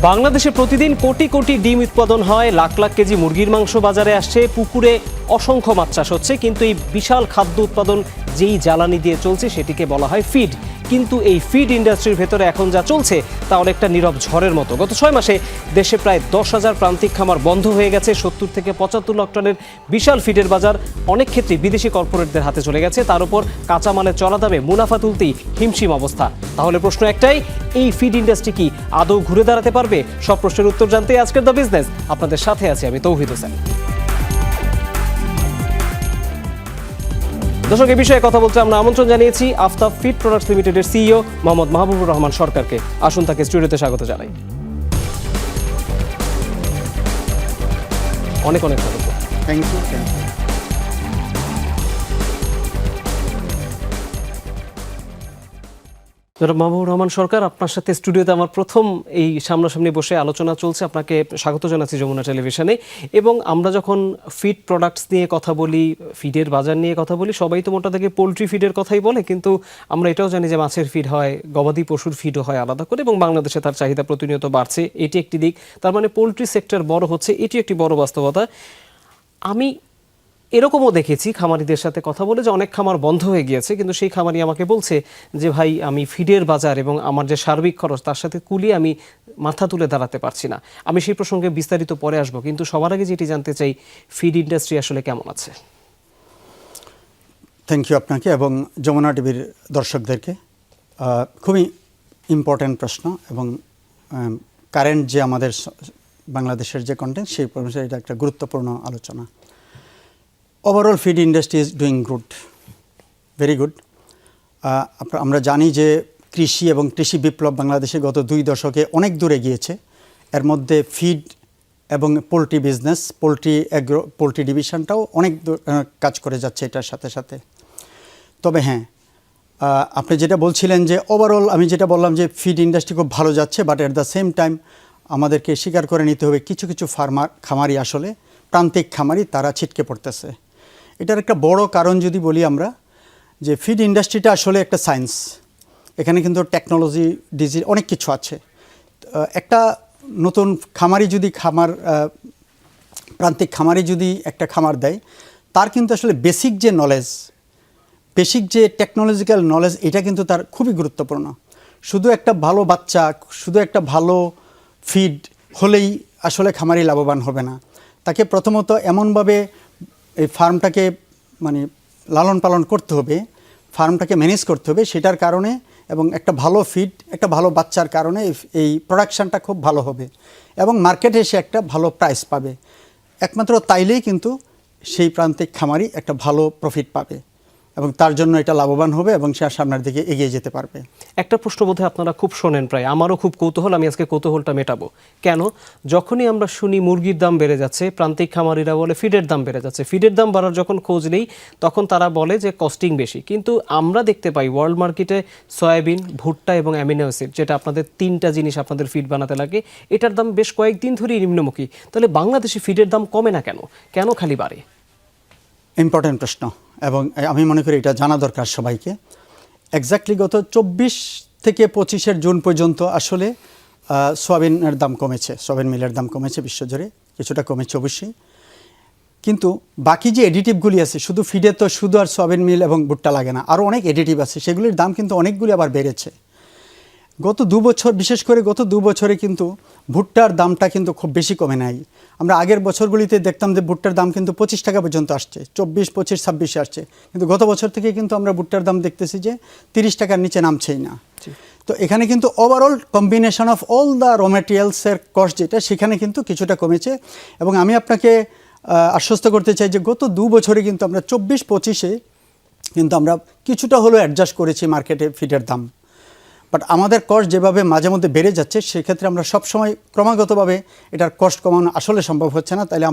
বাংলাদেশে প্রতিদিন কোটি কোটি ডিম উৎপাদন হয়, লাখ লাখ কেজি মুরগির মাংস বাজারে আসছে, পুকুরে অসংখ্য মাছ চাষ হচ্ছে, কিন্তু এই বিশাল খাদ্য উৎপাদন যেই জ্বালানি দিয়ে চলছে সেটিকে বলা হয় ফিড। কিন্তু এই ফিড ইন্ডাস্ট্রির ভেতরে এখন যা চলছে তা অনেকটা নীরব ঝড়ের মতো। গত 6 মাসে দেশে প্রায় 10,000 প্রান্তিক খামার বন্ধ হয়ে গেছে। 70 থেকে 75 লাখ টনের বিশাল ফিডের বাজার অনেক ক্ষেত্রে বিদেশি কর্পোরেটদের হাতে চলে গেছে। তার উপর কাঁচামালের চড়া দামে মুনাফা তুলতেই হিমশিম অবস্থা। তাহলে প্রশ্ন একটাই, এই ফিড ইন্ডাস্ট্রি কি আদৌ ঘুরে দাঁড়াতে পারবে? সব প্রশ্নের উত্তর জানতে আজকের দ্য বিজনেস আপনাদের সাথে আছি আমি তৌহিদ হোসেন। দর্শক, এই বিষয়ে কথা বলতে আমরা আমন্ত্রণ জানিয়েছি আফতাব ফিড প্রোডাক্টস লিমিটেডের সিইও মোহাম্মদ মাহবুবুর রহমান সরকারকে। আসুন তাকে স্টুডিওতে স্বাগত জানাই। অনেক অনেক স্বাগত। Thank you. জনাব মাহবুবুর রহমান সরকার, আপনার সাথে স্টুডিওতে আমার প্রথম এই সামনাসামনি বসে আলোচনা চলছে। আপনাকে স্বাগত জানাচ্ছি যমুনা টেলিভিশনে। এবং আমরা যখন ফিড প্রোডাক্টস নিয়ে কথা বলি, ফিডের বাজার নিয়ে কথা বলি, সবাই তো মোটা থেকে পোলট্রি ফিডের কথাই বলে, কিন্তু আমরা এটাও জানি যে মাছের ফিড হয়, গবাদি পশুর ফিডও হয় আলাদা করে, এবং বাংলাদেশে তার চাহিদা প্রতিনিয়ত বাড়ছে। এটি একটি দিক। তার মানে পোলট্রি সেক্টর বড় হচ্ছে, এটি একটি বড় বাস্তবতা। আমি এরকমও দেখেছি খামারিদের সাথে কথা বলে যে অনেক খামার বন্ধ হয়ে গিয়েছে, কিন্তু সেই খামারি আমাকে বলছে যে ভাই, আমি ফিডের বাজার এবং আমার যে সার্বিক খরচ তার সাথে কুলিয়ে আমি মাথা তুলে দাঁড়াতে পারছি না। আমি সেই প্রসঙ্গে বিস্তারিত পরে আসবো, কিন্তু সবার আগে যেটি জানতে চাই, ফিড ইন্ডাস্ট্রি আসলে কেমন আছে? থ্যাংক ইউ আপনাকে এবং যমুনা টিভির দর্শকদেরকে। খুবই ইম্পর্ট্যান্ট প্রশ্ন এবং কারেন্ট যে আমাদের বাংলাদেশের যে কন্টেন্ট, সেই অনুসারে এটা একটা গুরুত্বপূর্ণ আলোচনা। Overall feed industry is doing good, very good. আমরা জানি যে কৃষি এবং কৃষি বিপ্লব বাংলাদেশে গত 2 দশকে অনেক দূরে গিয়েছে। এর মধ্যে ফিড এবং পোলট্রি বিজনেস, পোলট্রি ডিভিশনটাও অনেক কাজ করে যাচ্ছে এটার সাথে সাথে। তবে হ্যাঁ, আপনি যেটা বলছিলেন যে ওভারঅল, আমি যেটা বললাম যে ফিড ইন্ডাস্ট্রি খুব ভালো যাচ্ছে, but at the same time আমাদেরকে স্বীকার করে নিতে হবে কিছু কিছু খামারি, আসলে প্রান্তিক খামারি, তারা ছিটকে পড়তেছে। এটার একটা বড় কারণ যদি বলি আমরা, যে ফিড ইন্ডাস্ট্রিটা আসলে একটা সায়েন্স। এখানে কিন্তু টেকনোলজি, অনেক কিছু আছে। একটা নতুন খামারি যদি প্রান্তিক খামারি যদি একটা খামার দেয়, তার কিন্তু আসলে বেসিক যে নলেজ, বেসিক যে টেকনোলজিক্যাল নলেজ, এটা কিন্তু তার খুবই গুরুত্বপূর্ণ। শুধু একটা ভালো বাচ্চা, শুধু একটা ভালো ফিড হলেই আসলে খামারি লাভবান হবে না। তাকে প্রথমত এমনভাবে এই ফার্মটাকে মানে লালন পালন করতে হবে, ফার্মটাকে ম্যানেজ করতে হবে, সেটার কারণে এবং একটা ভালো ফিড, একটা ভালো বাচ্চার কারণে এই প্রোডাকশানটা খুব ভালো হবে এবং মার্কেটে এসে একটা ভালো প্রাইস পাবে। একমাত্র তাইলেই কিন্তু সেই প্রান্তিক খামারি একটা ভালো প্রফিট পাবে এবং তার জন্য এটা লাভবান হবে এবং সে সামনের দিকে এগিয়ে যেতে পারবে। একটা প্রশ্ন বোধহয় আপনারা খুব শোনেন, প্রায় আমারও খুব কৌতূহল, আমি আজকে কৌতূহলটা মেটাবো। কেন? যখনই আমরা শুনি মুরগির দাম বেড়ে যাচ্ছে, প্রান্তিক খামারিরা বলে ফিডের দাম বেড়ে যাচ্ছে। ফিডের দাম বাড়ার যখন খোঁজ নেই, তখন তারা বলে যে কস্টিং বেশি। কিন্তু আমরা দেখতে পাই ওয়ার্ল্ড মার্কেটে সয়াবিন, ভুট্টা এবং অ্যামিনো অ্যাসিড, যেটা আপনাদের 3টা জিনিস আপনাদের ফিড বানাতে লাগে, এটার দাম বেশ কয়েকদিন ধরেই নিম্নমুখী। তাহলে বাংলাদেশে ফিডের দাম কমে না কেন? কেন খালি বাড়ে? ইম্পর্ট্যান্ট প্রশ্ন এবং আমি মনে করি এটা জানা দরকার সবাইকে। এক্স্যাক্টলি গত 24 থেকে 25 জুন পর্যন্ত আসলে সয়াবিনের দাম কমেছে, সয়াবিন মিলের দাম কমেছে বিশ্বজুড়ে, কিছুটা কমেছে অবশ্যই। কিন্তু বাকি যে এডিটিভগুলি আছে, শুধু ফিডে তো শুধু আর সয়াবিন মিল এবং ভুট্টা লাগে না, আরও অনেক এডিটিভ আছে, সেগুলির দাম কিন্তু অনেকগুলি আবার বেড়েছে। গত 2 বছর, বিশেষ করে গত 2 বছরে কিন্তু ভুট্টার দামটা কিন্তু খুব বেশি কমে নাই। আমরা আগের বছরগুলিতে দেখতাম যে ভুট্টার দাম কিন্তু 25 টাকা পর্যন্ত আসছে, 24, 25, 26 আসছে, কিন্তু গত বছর থেকে কিন্তু আমরা ভুট্টার দাম দেখতেছি যে 30 টাকার নিচে নামছেই না। তো এখানে কিন্তু overall combination of all the র ম্যাটেরিয়ালসের কস্ট যেটা, সেখানে কিন্তু কিছুটা কমেছে। এবং আমি আপনাকে আশ্বস্ত করতে চাই যে গত 2 বছরে কিন্তু আমরা 24-25-এ কিন্তু আমরা কিছুটা হলেও অ্যাডজাস্ট করেছি মার্কেটে ফিডের দাম। বাট আমাদের কস্ট যেভাবে মাঝে মধ্যে বেড়ে যাচ্ছে, সেক্ষেত্রে আমরা সবসময় ক্রমাগতভাবে এটার কস্ট কমানো আসলে সম্ভব হচ্ছে না, তাইলে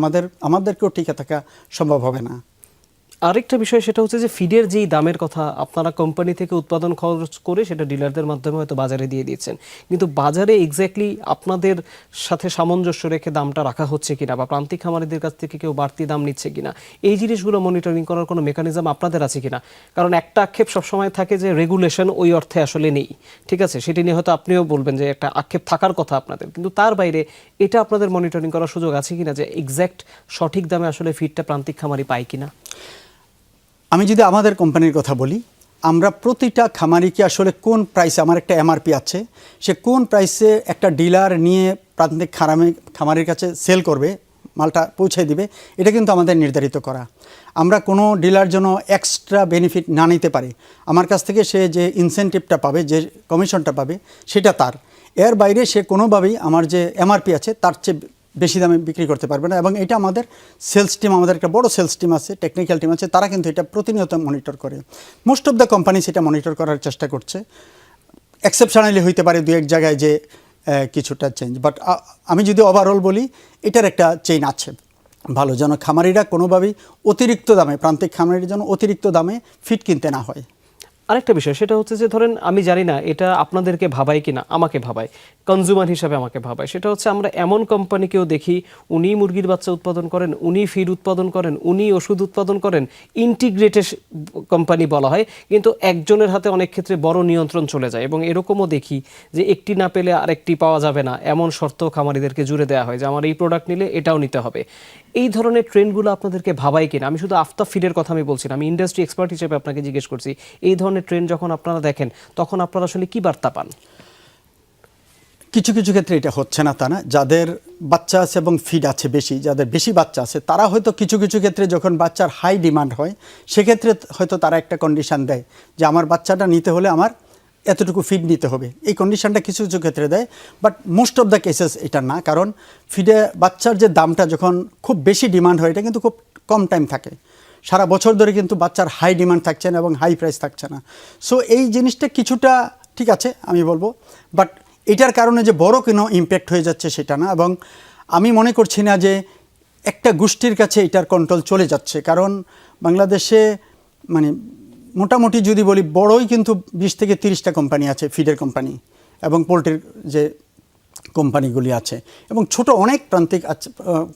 আমাদেরকেও টিকে থাকা সম্ভব হবে না। আরেকটা বিষয় সেটা হচ্ছে যে ফিডের যেই দামের কথা আপনারা কোম্পানি থেকে উৎপাদন খরচ করে সেটা ডিলারদের মাধ্যমে হয়তো বাজারে দিয়ে দিচ্ছেন, কিন্তু বাজারে এক্স্যাক্টলি আপনাদের সাথে সামঞ্জস্য রেখে দামটা রাখা হচ্ছে কিনা বা প্রান্তিক খামারিদের কাছ থেকে কেউ বাড়তি দাম নিচ্ছে কিনা, এই জিনিসগুলো মনিটরিং করার কোনো মেকানিজম আপনাদের আছে কিনা? কারণ একটা আক্ষেপ সবসময় থাকে যে রেগুলেশন ওই অর্থে আসলে নেই, ঠিক আছে, সেটি নিয়ে হয়তো আপনিও বলবেন যে একটা আক্ষেপ থাকার কথা আপনাদের, কিন্তু তার বাইরে এটা আপনাদের মনিটরিং করার সুযোগ আছে কিনা যে এক্স্যাক্ট সঠিক দামে আসলে ফিডটা প্রান্তিক খামারি পায় কিনা? আমি যদি আমাদের কোম্পানির কথা বলি, আমরা প্রতিটা খামারিকে আসলে কোন প্রাইসে, আমার একটা এমআরপি আছে, সে কোন প্রাইসে একটা ডিলার নিয়ে প্রান্তিক খামারির কাছে সেল করবে, মালটা পৌঁছে দিবে, এটা কিন্তু আমাদের নির্ধারিত করা। আমরা কোনো ডিলার যেন এক্সট্রা বেনিফিট না নিতে পারে, আমার কাছ থেকে সে যে ইনসেনটিভটা পাবে, যে কমিশনটা পাবে, সেটা তার। এর বাইরে সে কোনোভাবেই আমার যে এমআরপি আছে তার চেয়ে বেশি দামে বিক্রি করতে পারবে না। এবং এটা আমাদের সেলস টিম, আমাদের একটা বড় সেলস টিম আছে, টেকনিক্যাল টিম আছে, তারা কিন্তু এটা প্রতিনিয়ত মনিটর করে। মোস্ট অফ দ্য কোম্পানি সেটা মনিটর করার চেষ্টা করছে। এক্সেপশনালি হইতে পারে দু এক জায়গায় যে কিছুটা চেঞ্জ, বাট আমি যদি ওভারঅল বলি এটার একটা চেইন আছে ভালো, যেন খামারিরা কোনোভাবেই অতিরিক্ত দামে, প্রান্তিক খামারির জন্য অতিরিক্ত দামে ফিড কিনতে না হয়। আরেকটা বিষয় সেটা হচ্ছে যে ধরেন আমি জানি না এটা আপনাদেরকে ভাবায় কিনা, আমাকে ভাবায়, কনজিউমার হিসাবে আমাকে ভাবায়, সেটা হচ্ছে আমরা এমন কোম্পানিকেও দেখি উনি মুরগির বাচ্চা উৎপাদন করেন, উনি ফিড উৎপাদন করেন, উনি ওষুধ উৎপাদন করেন, ইন্টিগ্রেটেড কোম্পানি বলা হয়, কিন্তু একজনের হাতে অনেক ক্ষেত্রে বড় নিয়ন্ত্রণ চলে যায়। এবং এরকমও দেখি যে একটি না পেলে আরেকটি পাওয়া যাবে না, এমন শর্ত খামারিদেরকে জুড়ে দেওয়া হয় যে আমার এই প্রোডাক্ট নিলে এটাও নিতে হবে। এই ধরনের ট্রেন্ডগুলো আপনাদেরকে ভাবায় কিনা? আমি শুধু আফতাব ফিডের কথা আমি বলছি না, আমি ইন্ডাস্ট্রি এক্সপার্ট হিসেবে আপনাকে জিজ্ঞেস করছি, এই ধরনের ট্রেন্ড যখন আপনারা দেখেন তখন আপনারা আসলে কি বার্তা পান? কিছু কিছু ক্ষেত্রে এটা হচ্ছে না তা না, যাদের বাচ্চা আছে এবং ফিড আছে বেশি, যাদের বেশি বাচ্চা আছে, তারা হয়তো কিছু কিছু ক্ষেত্রে যখন বাচ্চার হাই ডিমান্ড হয় সেক্ষেত্রে হয়তো তারা একটা কন্ডিশন দেয় যে আমার বাচ্চাটা নিতে হলে আমার এতটুকু ফিড নিতে হবে, এই কন্ডিশনটা কিছু কিছু ক্ষেত্রে দেয়। But most of the cases এটা না, কারণ ফিডে বাচ্চার যে দামটা যখন খুব বেশি ডিমান্ড হয় এটা কিন্তু খুব কম টাইম থাকে, সারা বছর ধরে কিন্তু বাচ্চার হাই ডিমান্ড থাকছে না এবং হাই প্রাইস থাকছে না। সো এই জিনিসটা কিছুটা ঠিক আছে আমি বলবো, বাট এটার কারণে যে বড় কোনো ইম্প্যাক্ট হয়ে যাচ্ছে সেটা না। এবং আমি মনে করছি না যে একটা গোষ্ঠীর কাছে এটার কন্ট্রোল চলে যাচ্ছে, কারণ বাংলাদেশে মানে মোটামুটি যদি বলি বড়ই কিন্তু 20 থেকে 30টা কোম্পানি আছে, ফিডের কোম্পানি এবং পোলট্রির যে কোম্পানিগুলি আছে, এবং ছোট অনেক প্রান্তিক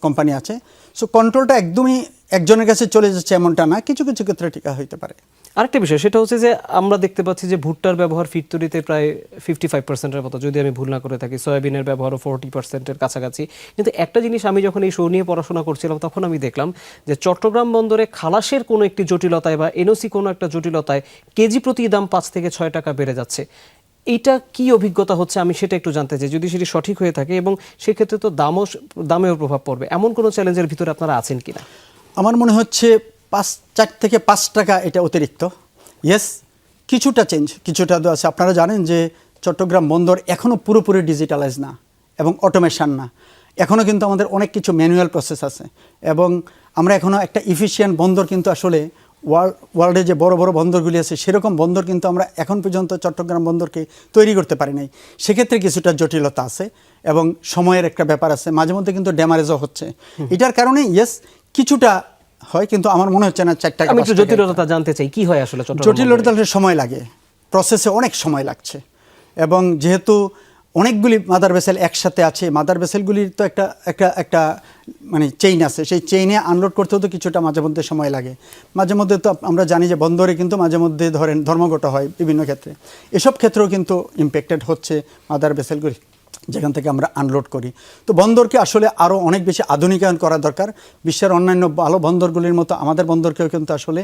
কোম্পানি আছে। সো কন্ট্রোলটা একদমই একজনের কাছে চলে যাচ্ছে এমনটা না, কিছু কিছু ক্ষেত্রে টিকা হইতে পারে। আরেকটা বিষয় সেটা হচ্ছে যে আমরা দেখতে পাচ্ছি যে ভুট্টার ব্যবহার ফিড তৈরিতে প্রায় 55%-এর মতো, যদি আমি ভুল না করে থাকি, সয়াবিনের ব্যবহারও 40%-এর কাছাকাছি। কিন্তু একটা জিনিস আমি যখন এই শো নিয়ে পড়াশোনা করছিলাম তখন আমি দেখলাম যে চট্টগ্রাম বন্দরে খালাসের কোনো একটি জটিলতায় বা এনওসি কোনো একটা জটিলতায় কেজি প্রতি দাম 5 থেকে 6 টাকা বেড়ে যাচ্ছে। এইটা কি অভিজ্ঞতা হচ্ছে আমি সেটা একটু জানতে চাই, যদি সেটি সঠিক হয়ে থাকে, এবং সেক্ষেত্রে তো দামেও প্রভাব পড়বে, এমন কোনো চ্যালেঞ্জের ভিতরে আপনারা আছেন কিনা? আমার মনে হচ্ছে 4 থেকে 5 টাকা এটা অতিরিক্ত। ইয়েস, কিছুটা চেঞ্জ, কিছুটা তো আছে। আপনারা জানেন যে চট্টগ্রাম বন্দর এখনও পুরোপুরি ডিজিটালাইজ না এবং অটোমেশন না, এখনও কিন্তু আমাদের অনেক কিছু ম্যানুয়াল প্রসেস আছে, এবং আমরা এখনও একটা ইফিশিয়েন্ট বন্দর কিন্তু আসলে ওয়ার্ল্ডে যে বড় বড় বন্দরগুলি আছে সেরকম বন্দর কিন্তু আমরা এখন পর্যন্ত চট্টগ্রাম বন্দরকে তৈরি করতে পারি নাই। সেক্ষেত্রে কিছুটা জটিলতা আছে এবং সময়ের একটা ব্যাপার আছে, মাঝে মধ্যে কিন্তু ড্যামারেজও হচ্ছে। এটার কারণে ইয়েস কিছুটা হয়, কিন্তু আমার মনে হচ্ছে না 4 টাকা। আমি একটু জটিলতা জানতে চাই, কি হয় আসলে জটিলতা? সময় লাগে, প্রসেসে অনেক সময় লাগছে, এবং যেহেতু অনেকগুলি মাদার ভেসেল একসাথে আছে, মাদার ভেসেলগুলির তো একটা একটা একটা মানে চেইন আছে, সেই চেইনে আনলোড করতেও তো কিছুটা মাঝে মধ্যে সময় লাগে। মাঝে মধ্যে তো আমরা জানি যে বন্দরে কিন্তু মাঝে মধ্যে ধরেন ধর্মঘট হয় বিভিন্ন ক্ষেত্রে, এসব ক্ষেত্রেও কিন্তু ইম্প্যাক্টেড হচ্ছে মাদার ভেসেলগুলি যেখান থেকে আমরা আনলোড করি। তো বন্দরকে আসলে আরও অনেক বেশি আধুনিকায়ন করা দরকার। বিশ্বের অন্যান্য ভালো বন্দরগুলির মতো আমাদের বন্দরকেও কিন্তু আসলে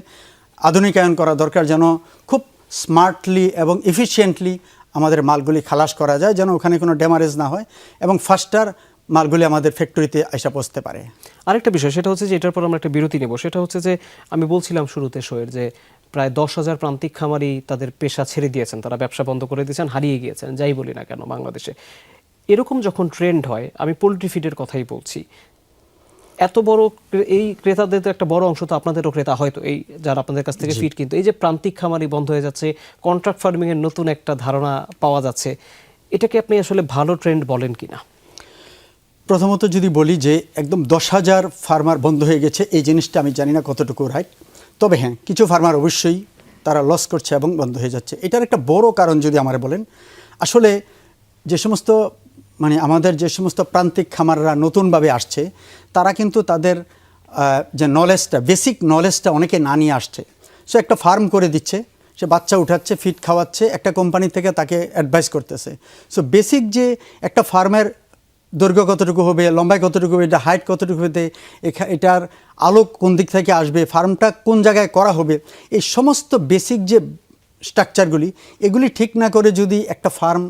আধুনিকায়ন করা দরকার, যেন খুব স্মার্টলি এবং এফিশিয়েন্টলি আমাদের মালগুলি খালাস করা যায়, যেন ওখানে কোনো ড্যামারেজ না হয় এবং ফাস্টার মালগুলি আমাদের ফ্যাক্টরিতে এসে পৌঁছতে পারে। আরেকটা বিষয় সেটা হচ্ছে যে এটার পর আমরা একটা বিরতি নেব, সেটা হচ্ছে যে আমি বলছিলাম শুরুতে শোয়ের যে প্রায় 10,000 প্রান্তিক খামারি তাদের পেশা ছেড়ে দিয়েছেন, তারা ব্যবসা বন্ধ করে দিয়েছেন, হারিয়ে গিয়েছেন, যাই বলি না কেন বাংলাদেশে। এরকম যখন ট্রেন্ড হয়, আমি পোলট্রি ফিডের কথাই বলছি, এত বড় এই ক্রেতাদের তো একটা বড় অংশ তো আপনাদেরও ক্রেতা হয়তো, এই যারা আপনাদের কাছ থেকে ফিড, কিন্তু এই যে প্রান্তিক খামারি বন্ধ হয়ে যাচ্ছে, কন্ট্রাক্ট ফার্মিং এর নতুন একটা ধারণা পাওয়া যাচ্ছে, এটাকে আপনি আসলে ভালো ট্রেন্ড বলেন কিনা? প্রথমত যদি বলি যে একদম 10,000 ফার্মার বন্ধ হয়ে গেছে, এই জিনিসটা আমি জানি না কতটুকু রাইট। তবে হ্যাঁ, কিছু ফার্মার অবশ্যই তারা লস করছে এবং বন্ধ হয়ে যাচ্ছে। এটার একটা বড় কারণ যদি আমার বলেন, আসলে যে সমস্ত আমাদের যে সমস্ত প্রান্তিক খামাররা নতুনভাবে আসছে, তারা কিন্তু তাদের যে নলেজটা, বেসিক নলেজটা অনেকে না নিয়ে আসছে। সো একটা ফার্ম করে দিচ্ছে, সে বাচ্চা উঠাচ্ছে, ফিড খাওয়াচ্ছে, একটা কোম্পানি থেকে তাকে অ্যাডভাইস করতেছে। সো বেসিক যে একটা ফার্মের দৈর্ঘ্য কতটুকু হবে, লম্বায় কতটুকু হবে, এটা হাইট কতটুকু হবে, এটার আলো কোন দিক থেকে আসবে, ফার্মটা কোন জায়গায় করা হবে, এই সমস্ত বেসিক যে স্ট্রাকচারগুলি, এগুলি ঠিক না করে যদি একটা ফার্ম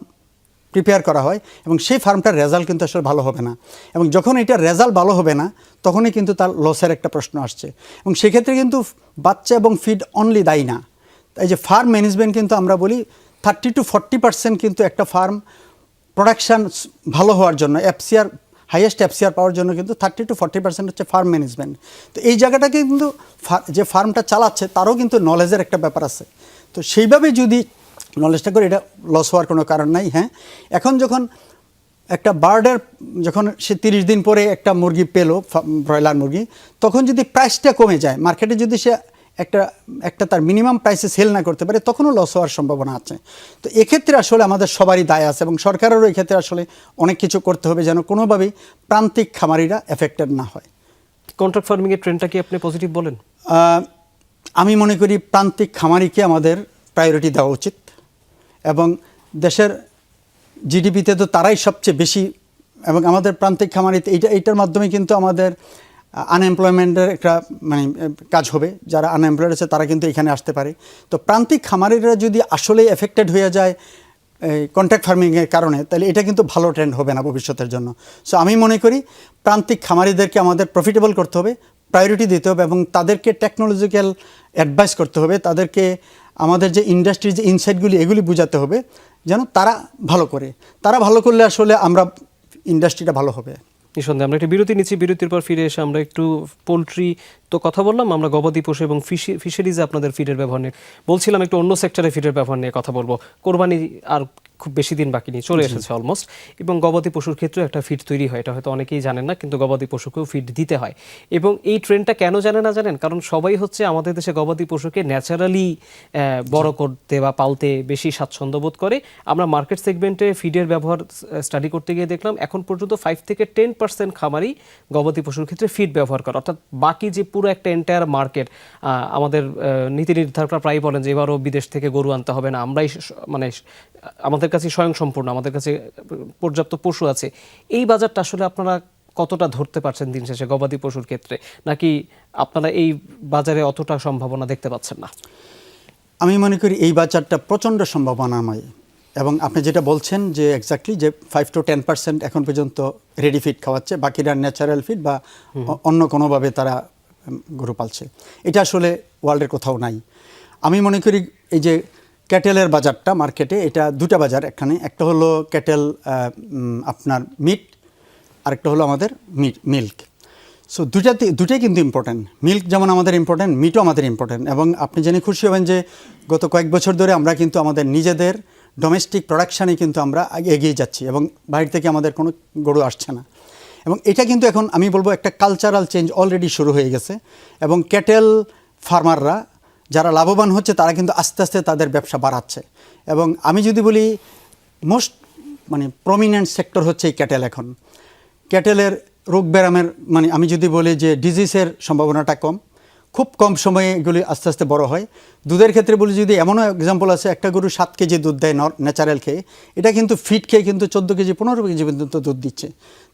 প্রিপেয়ার করা হয়, এবং সেই ফার্মটার রেজাল্ট কিন্তু আসলে ভালো হবে না। এবং যখন এটার রেজাল্ট ভালো হবে না, তখনই কিন্তু তার লসের একটা প্রশ্ন আসছে। এবং সেক্ষেত্রে কিন্তু বাচ্চা এবং ফিড অনলি দায়ী না। এই যে ফার্ম ম্যানেজমেন্ট কিন্তু আমরা বলি 30 to 40% কিন্তু একটা ফার্ম প্রোডাকশান ভালো হওয়ার জন্য, এফসিআর হাইয়েস্ট এফসিআর পাওয়ার জন্য কিন্তু 30 to 40% হচ্ছে ফার্ম ম্যানেজমেন্ট। তো এই জায়গাটাকে কিন্তু যে ফার্মটা চালাচ্ছে তারও কিন্তু নলেজের একটা ব্যাপার আছে। তো সেইভাবে যদি নলেজটা করে, এটা লস হওয়ার কোনো কারণ নাই। হ্যাঁ, এখন যখন একটা বার্ডের যখন সে 30 দিন পরে একটা মুরগি পেলো, ব্রয়লার মুরগি, তখন যদি প্রাইসটা কমে যায়, মার্কেটে যদি সে একটা তার মিনিমাম প্রাইসে সেল না করতে পারে, তখনও লস হওয়ার সম্ভাবনা আছে। তো এক্ষেত্রে আসলে আমাদের সবারই দায় আছে, এবং সরকারেরও এক্ষেত্রে আসলে অনেক কিছু করতে হবে যেন কোনোভাবেই প্রান্তিক খামারিরা এফেক্টেড না হয়। কন্ট্রাক্ট ফার্মিংয়ের ট্রেন্ডটা কি আপনি পজিটিভ বলেন? আমি মনে করি প্রান্তিক খামারিকে আমাদের প্রায়োরিটি দেওয়া উচিত, এবং দেশের জিডিপিতে তো তারাই সবচেয়ে বেশি, এবং আমাদের প্রান্তিক খামারিতে এইটার মাধ্যমে কিন্তু আমাদের আনএমপ্লয়মেন্টের একটা কাজ হবে। যারা আনএমপ্লয়েড আছে তারা কিন্তু এখানে আসতে পারে। তো প্রান্তিক খামারিরা যদি আসলে এফেক্টেড হয়ে যায় এই কন্ট্রাক্ট ফার্মিংয়ের কারণে, তাহলে এটা কিন্তু ভালো ট্রেন্ড হবে না ভবিষ্যতের জন্য। সো আমি মনে করি প্রান্তিক খামারিদেরকে আমাদের প্রফিটেবল করতে হবে, প্রায়োরিটি দিতে হবে, এবং তাদেরকে টেকনোলজিক্যাল অ্যাডভাইস করতে হবে, তাদেরকে আমাদের যে ইন্ডাস্ট্রির যে ইনসাইটগুলি এগুলি বোঝাতে হবে, যেন তারা ভালো করে। তারা ভালো করলে আসলে আমরা ইন্ডাস্ট্রিটা ভালো হবে। নিঃসন্দেহে। আমরা একটা বিরতি নিচ্ছি, বিরতির পর ফিরে এসে আমরা একটু পোলট্রি তো কথা বললাম, আমরা গবাদি পশু এবং ফিশারিজে আপনাদের ফিডের ব্যবহার নিয়ে বলছিলাম, একটু অন্য সেক্টরে ফিডের ব্যবহার নিয়ে কথা বলবো। কোরবানি আর খুব বেশি দিন বাকি নেই, চলে এসেছে অলমোস্ট, এবং গবাদি পশুর ক্ষেত্রেও একটা ফিড তৈরি হয়, এটা হয়তো অনেকেই জানেন না, কিন্তু গবাদি পশুকেও ফিড দিতে হয়। এবং এই ট্রেন্ডটা কেন জানেন না জানেন? কারণ সবাই হচ্ছে আমাদের দেশে গবাদি পশুকে ন্যাচারালি বড় করতে বা পালতে বেশি স্বাচ্ছন্দ্য বোধ করে। আমরা মার্কেট সেগমেন্টে ফিডের ব্যবহার স্টাডি করতে গিয়ে দেখলাম এখন পর্যন্ত 5 থেকে 10% খামারই গবাদি পশুর ক্ষেত্রে ফিড ব্যবহার করে, অর্থাৎ বাকি যে পুরো একটা এন্টায়ার মার্কেট, আমাদের নীতি নির্ধারকরা প্রায় বলেন যে এবারও বিদেশ থেকে গরু আনতে হবে না, আমরাই আমাদের কাছে স্বয়ংসম্পূর্ণ, আমাদের কাছে পর্যাপ্ত পশু আছে। এই বাজারটা আসলে আপনারা কতটা ধরতে পারছেন দিন শেষে গবাদি পশুর ক্ষেত্রে, নাকি আপনারা এই বাজারে অতটা সম্ভাবনা দেখতে পাচ্ছেন না? আমি মনে করি এই বাজারটা প্রচণ্ড সম্ভাবনাময়, এবং আপনি যেটা বলছেন যে এক্স্যাক্টলি যে 5 to 10% এখন পর্যন্ত রেডি ফিড খাওয়াচ্ছে, বাকিরা ন্যাচারাল ফিড বা অন্য কোনোভাবে তারা গরু পালছে। এটা আসলে ওয়ার্ল্ডের কোথাও নাই। আমি মনে করি এই যে ক্যাটেলের বাজারটা মার্কেটে, এটা দুটা বাজার এখানে, একটা হলো ক্যাটেল আপনার মিট, আরেকটা হলো আমাদের মিল্ক। সো দুটাই কিন্তু ইম্পর্ট্যান্ট। মিল্ক যেমন আমাদের ইম্পর্ট্যান্ট, মিটও আমাদের ইম্পর্ট্যান্ট। এবং আপনি জেনে খুশি হবেন যে গত কয়েক বছর ধরে আমরা কিন্তু আমাদের নিজেদের ডোমেস্টিক প্রোডাকশানে কিন্তু আমরা এগিয়ে যাচ্ছি, এবং বাইরে থেকে আমাদের কোনো গরু আসছে না। এবং এটা কিন্তু এখন আমি বলবো একটা কালচারাল চেঞ্জ অলরেডি শুরু হয়ে গেছে, এবং ক্যাটেল ফার্মাররা যারা লাভবান হচ্ছে তারা কিন্তু আস্তে আস্তে তাদের ব্যবসা বাড়াচ্ছে। এবং আমি যদি বলি মোস্ট প্রমিনেন্ট সেক্টর হচ্ছে এই ক্যাটেল। এখন ক্যাটেলের রোগ ব্যারামের আমি যদি বলি যে ডিজিজের সম্ভাবনাটা খুব কম সময়ে এগুলি আস্তে আস্তে বড় হয়। দুধের ক্ষেত্রে বলি যদি, এমনও এক্সাম্পল আছে, একটা গরু 7 কেজি দুধ দেয় ন্যাচারাল খেয়ে, এটা কিন্তু ফিড খেয়ে কিন্তু 14 কেজি 15 কেজি পর্যন্ত দুধ দিচ্ছে।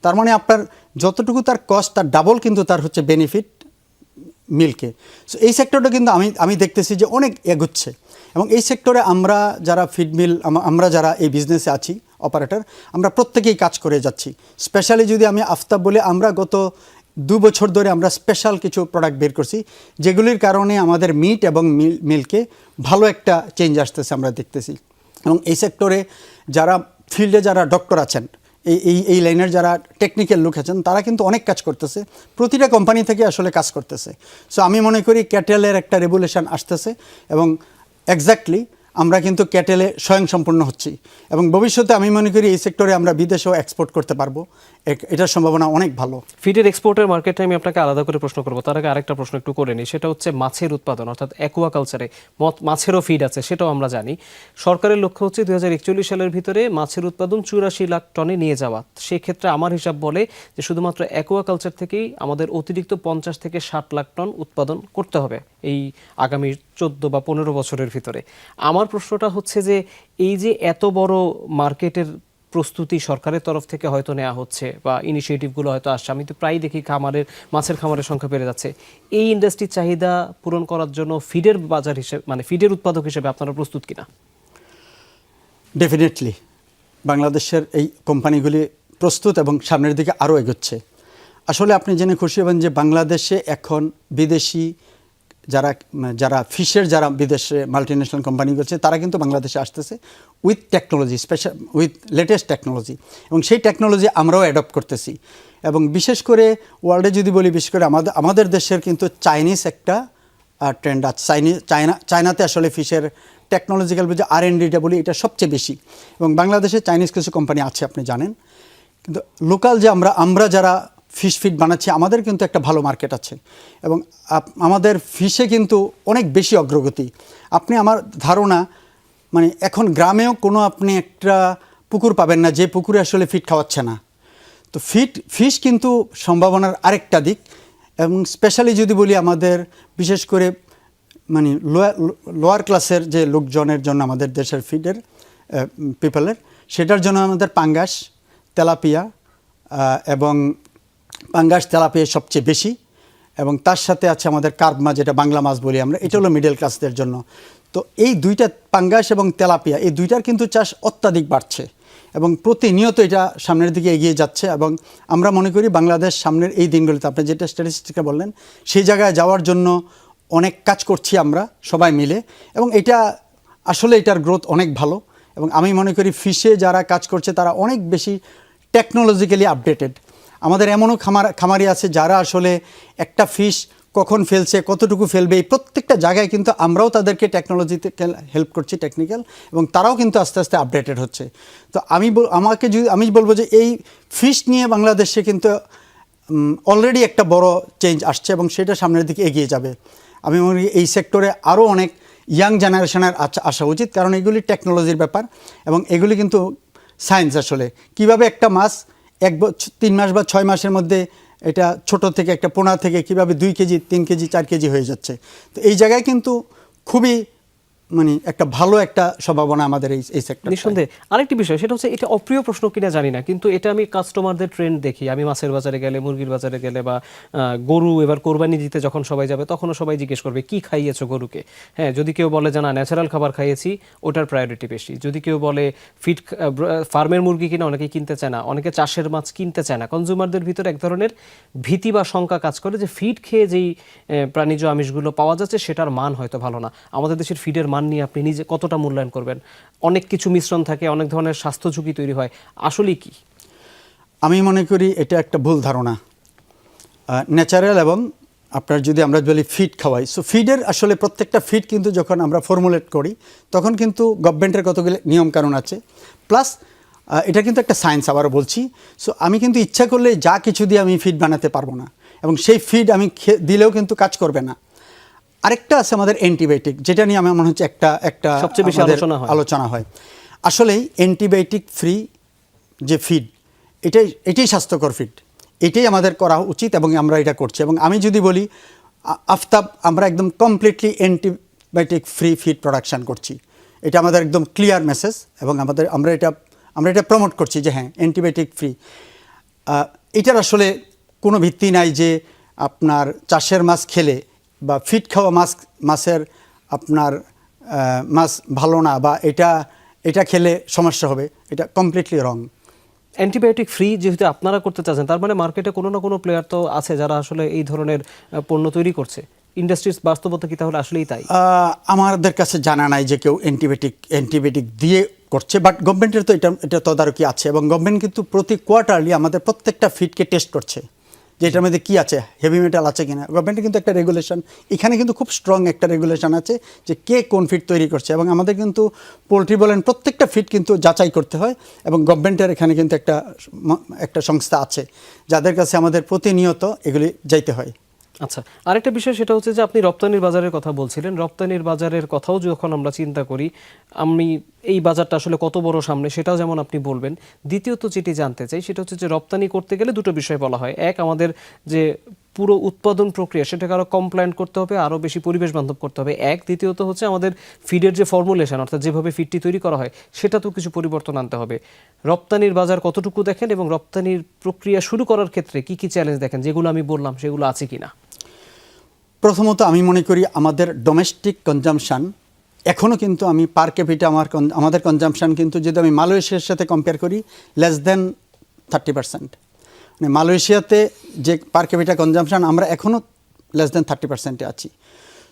তার মানে আপনার যতটুকু তার কস্ট, তার ডাবল কিন্তু তার হচ্ছে বেনিফিট মিল্কে। সো এই সেক্টরটা কিন্তু আমি দেখতেছি যে অনেক এগোচ্ছে, এবং এই সেক্টরে আমরা যারা ফিড মিল, আমরা যারা এই বিজনেসে আছি অপারেটর, আমরা প্রত্যেকেই কাজ করে যাচ্ছি। স্পেশালি যদি আমি আফতাব বলে, আমরা গত 2 বছর ধরে আমরা স্পেশাল কিছু প্রোডাক্ট বের করছি, যেগুলির কারণে আমাদের মিট এবং মিল্কে ভালো একটা চেঞ্জ আসতেছে আমরা দেখতেছি। এবং এই সেক্টরে যারা ফিল্ডে যারা ডক্টর আছেন, এই লাইনের যারা টেকনিক্যাল লোক আছেন, তারা কিন্তু অনেক কাজ করতেছে, প্রতিটা কোম্পানি থেকে আসলে কাজ করতেছে। সো আমি মনে করি ক্যাটেলের একটা রেগুলেশন আসতেছে, এবং এক্স্যাক্টলি আমরা কিন্তু ক্যাটেলে স্বয়ংসম্পূর্ণ হচ্ছি এবং ভবিষ্যতে আমি মনে করি এই সেক্টরে আমরা বিদেশেও এক্সপোর্ট করতে পারবো, এটার সম্ভাবনা অনেক ভালো। ফিডের এক্সপোর্টের মার্কেটে আমি আপনাকে আলাদা করে প্রশ্ন করবো, তার আগে আরেকটা প্রশ্ন একটু করে নিই, সেটা হচ্ছে মাছের উৎপাদন, অর্থাৎ অ্যাকুয়াকালচারে মাছেরও ফিড আছে, সেটাও আমরা জানি। সরকারের লক্ষ্য হচ্ছে 2041 সালের ভিতরে মাছের উৎপাদন 84 লাখ টনে নিয়ে যাওয়া। সেক্ষেত্রে আমার হিসাব বলে যে শুধুমাত্র অ্যাকুয়াকালচার থেকেই আমাদের অতিরিক্ত 50 থেকে 60 লাখ টন উৎপাদন করতে হবে এই আগামী 14 বা 15 বছরের ভিতরে। আমার প্রশ্নটা হচ্ছে যে এই যে এত বড় মার্কেটের প্রস্তুতি সরকারের তরফ থেকে হয়তো নেওয়া হচ্ছে বা ইনিশিয়েটিভগুলো হয়তো আসছে, আমি তো প্রায় দেখি মাছের খামারের সংখ্যা বেড়ে যাচ্ছে, এই ইন্ডাস্ট্রির চাহিদা পূরণ করার জন্য ফিডের বাজার হিসেবে মানে ফিডের উৎপাদক হিসেবে আপনারা প্রস্তুত কিনা? ডেফিনেটলি বাংলাদেশের এই কোম্পানিগুলি প্রস্তুত এবং সামনের দিকে আরও এগোচ্ছে। আসলে আপনি জেনে খুশি হবেন যে বাংলাদেশে এখন বিদেশি যারা ফিশের যারা বিদেশে মাল্টিন্যাশনাল কোম্পানি করছে তারা কিন্তু বাংলাদেশে আসতেছে with technology, special with latest technology, এবং সেই টেকনোলজি আমরাও অ্যাডপ্ট করতেছি। এবং বিশেষ করে ওয়ার্ল্ডে যদি বলি, বিশেষ করে আমাদের দেশের কিন্তু চাইনিজ একটা ট্রেন্ড আছে। চায়নাতে আসলে ফিশের টেকনোলজিক্যাল যে R&Dটা বলি এটা সবচেয়ে বেশি, এবং বাংলাদেশে চাইনিজ কিছু কোম্পানি আছে আপনি জানেন। কিন্তু লোকাল যে আমরা যারা ফিশ ফিড বানাচ্ছি আমাদের কিন্তু একটা ভালো মার্কেট আছে, এবং আমাদের ফিশে কিন্তু অনেক বেশি অগ্রগতি। আপনি আমার ধারণা মানে এখন গ্রামেও কোনো আপনি একটা পুকুর পাবেন না যে পুকুরে আসলে ফিড খাওয়াচ্ছে না। তো ফিশ কিন্তু সম্ভাবনার আরেকটা দিক, এবং স্পেশালি যদি বলি আমাদের বিশেষ করে মানে লোয়ার ক্লাসের যে লোকজনের জন্য আমাদের দেশের ফিডের পিপলের, সেটার জন্য আমাদের পাঙ্গাস, তেলাপিয়া এবং পাঙ্গাস তেলাপিয়া সবচেয়ে বেশি, এবং তার সাথে আছে আমাদের কার্প মাছ, যেটা বাংলা মাছ বলি আমরা, এটা হলো মিডল ক্লাসদের জন্য। তো এই দুইটা পাঙ্গাস এবং তেলাপিয়া এই দুইটার কিন্তু চাষ অত্যাধিক বাড়ছে এবং প্রতিনিয়ত এটা সামনের দিকে এগিয়ে যাচ্ছে, এবং আমরা মনে করি বাংলাদেশ সামনের এই দিনগুলিতে আপনি যেটা স্ট্যাটিস্টিক্সটা বললেন সেই জায়গায় যাওয়ার জন্য অনেক কাজ করছি আমরা সবাই মিলে, এবং এটা আসলে এটার গ্রোথ অনেক ভালো। এবং আমি মনে করি ফিশে যারা কাজ করছে তারা অনেক বেশি টেকনোলজিক্যালি আপডেটেড। আমাদের এমনও খামারি আছে যারা আসলে একটা ফিশ কখন ফেলছে, কতটুকু ফেলবে, এই প্রত্যেকটা জায়গায় কিন্তু আমরাও তাদেরকে টেকনোলজিতে হেল্প করছি, টেকনিক্যাল, এবং তারাও কিন্তু আস্তে আস্তে আপডেটেড হচ্ছে। তো আমি বলবো যে এই ফিশ নিয়ে বাংলাদেশে কিন্তু অলরেডি একটা বড় চেঞ্জ আসছে, এবং সেটা সামনের দিকে এগিয়ে যাবে। আমি মনে করি এই সেক্টরে আরও অনেক ইয়াং জেনারেশনের আসা উচিত, কারণ এগুলি টেকনোলজির ব্যাপার, এবং এগুলি কিন্তু সায়েন্স। আসলে কিভাবে একটা মাছ 3 মাস বা 6 মাসের মধ্যে এটা ছোট থেকে একটা পোনা থেকে কিভাবে 2 কেজি 3 কেজি 4 কেজি হয়ে যাচ্ছে। তো এই জায়গায় কিন্তু খুবই মানে একটা ভালো একটা সম্ভাবনা আমাদের এই সেক্টর। নিঃসন্দেহে আরেকটি বিষয়, সেটা হচ্ছে এটা অপ্রিয় প্রশ্ন কিনা জানি না, কিন্তু এটা আমি কাস্টমারদের ট্রেন্ড দেখি। আমি মাছের বাজারে গেলে, মুরগির বাজারে গেলে, বা গরু এবার কোরবানি দিতে যখন সবাই যাবে তখনও সবাই জিজ্ঞেস করবে কি খাইয়েছো গরুকে। হ্যাঁ, যদি কেউ বলে যে না ন্যাচারাল খাবার খাইয়েছি, ওটার প্রায়োরিটি বেশি। যদি কেউ বলে ফিড ফার্মের মুরগি কিনা, অনেকেই কিনতে চায় না, অনেকে চাষের মাছ কিনতে চায় না। কনজিউমারদের ভিতরে এক ধরনের ভীতি বা শঙ্কা কাজ করে যে ফিড খেয়ে যেই প্রাণীজ আমিষগুলো পাওয়া যাচ্ছে সেটার মান হয়তো ভালো না। আমাদের দেশের ফিডের মান নিয়ে আপনি নিজে কতটা মূল্যায়ন করবেন? অনেক কিছু মিশ্রণ থাকে, অনেক ধরনের স্বাস্থ্য ঝুঁকি তৈরি হয়, আসলে কি? আমি মনে করি এটা একটা ভুল ধারণা। ন্যাচারাল এবং আপনার যদি আমরা বলি ফিড খাওয়াই, সো ফিডের আসলে প্রত্যেকটা ফিড কিন্তু যখন আমরা ফর্মুলেট করি তখন কিন্তু গভর্নমেন্টের কতগুলো নিয়মকানুন আছে, প্লাস এটা কিন্তু একটা সায়েন্স, আবারও বলছি। সো আমি কিন্তু ইচ্ছা করলে যা কিছু দিয়ে আমি ফিড বানাতে পারবো না, এবং সেই ফিড আমি দিলেও কিন্তু কাজ করবে না। আরেকটা আছে আমাদের অ্যান্টিবায়োটিক, যেটা নিয়ে আমার মনে হচ্ছে একটা সবচেয়ে বেশি আলোচনা হয়। আসলেই অ্যান্টিবায়োটিক ফ্রি যে ফিড, এটাই স্বাস্থ্যকর ফিড, এটাই আমাদের করা উচিত, এবং আমরা এটা করছি। এবং আমি যদি বলি আফতাব, আমরা একদম completely antibiotic free feed production করছি, এটা আমাদের একদম ক্লিয়ার মেসেজ, এবং আমরা এটা প্রমোট করছি যে হ্যাঁ অ্যান্টিবায়োটিক ফ্রি। এটার আসলে কোনো ভিত্তি নাই যে আপনার চাষের মাছ খেলে বা ফিড খাওয়া মাছের আপনার মাছ ভালো না, বা এটা খেলে সমস্যা হবে, এটা কমপ্লিটলি রং। অ্যান্টিবায়োটিক ফ্রি যেহেতু আপনারা করতে চাচ্ছেন, তার মানে মার্কেটে কোনো না কোনো প্লেয়ার তো আছে যারা আসলে এই ধরনের পণ্য তৈরি করছে। ইন্ডাস্ট্রির বাস্তবতা কি তাহলে আসলেই তাই? আমাদের কাছে জানা নাই যে কেউ অ্যান্টিবায়োটিক দিয়ে করছে, বাট গভর্নমেন্টের তো এটা তদারকি আছে, এবং গভর্নমেন্ট কিন্তু প্রতি কোয়ার্টারলি আমাদের প্রত্যেকটা ফিডকে টেস্ট করছে যেটার মধ্যে কি আছে, হেভি মেটাল আছে কিনা। গভর্নমেন্টের কিন্তু একটা রেগুলেশন, এখানে কিন্তু খুব স্ট্রং একটা রেগুলেশন আছে যে কে কোন ফিড তৈরি করছে, এবং আমাদের কিন্তু পোলট্রি বলেন প্রত্যেকটা ফিড কিন্তু যাচাই করতে হয়, এবং গভর্নমেন্টের এখানে কিন্তু একটা সংস্থা আছে যাদের কাছে আমাদের প্রতিনিয়ত এগুলি যাইতে হয়। আচ্ছা, আরেকটা বিষয় সেটা হচ্ছে যে আপনি রপ্তানির বাজারের কথা বলছিলেন। রপ্তানির বাজারের কথাও যখন আমরা চিন্তা করি, আমি এই বাজারটা আসলে কত বড় সামনে সেটাও যেমন আপনি বলবেন। দ্বিতীয়ত যেটি জানতে চাই সেটা হচ্ছে যে রপ্তানি করতে গেলে দুটো বিষয় বলা হয়। এক, আমাদের যে পুরো উৎপাদন প্রক্রিয়া সেটাকে আরও কমপ্লায়েন্ট করতে হবে, আরও বেশি পরিবেশ বান্ধব করতে হবে এক। দ্বিতীয়ত হচ্ছে আমাদের ফিডের যে ফর্মুলেশন, অর্থাৎ যেভাবে ফিডটি তৈরি করা হয় সেটাতেও কিছু পরিবর্তন আনতে হবে। রপ্তানির বাজার কতটুকু দেখেন এবং রপ্তানির প্রক্রিয়া শুরু করার ক্ষেত্রে কি কি চ্যালেঞ্জ দেখেন, যেগুলো আমি বললাম সেগুলো আছে কিনা? প্রথমত আমি মনে করি আমাদের ডোমেস্টিক কনজামশান এখনও কিন্তু আমি পার ক্যাপিটা আমাদের কনজামশান কিন্তু যদি আমি মালয়েশিয়ার সাথে কম্পেয়ার করি লেস দেন 30%। মানে মালয়েশিয়াতে যে পার ক্যাপিটা কনজামশান আমরা এখনও লেস দেন 30%-এ আছি।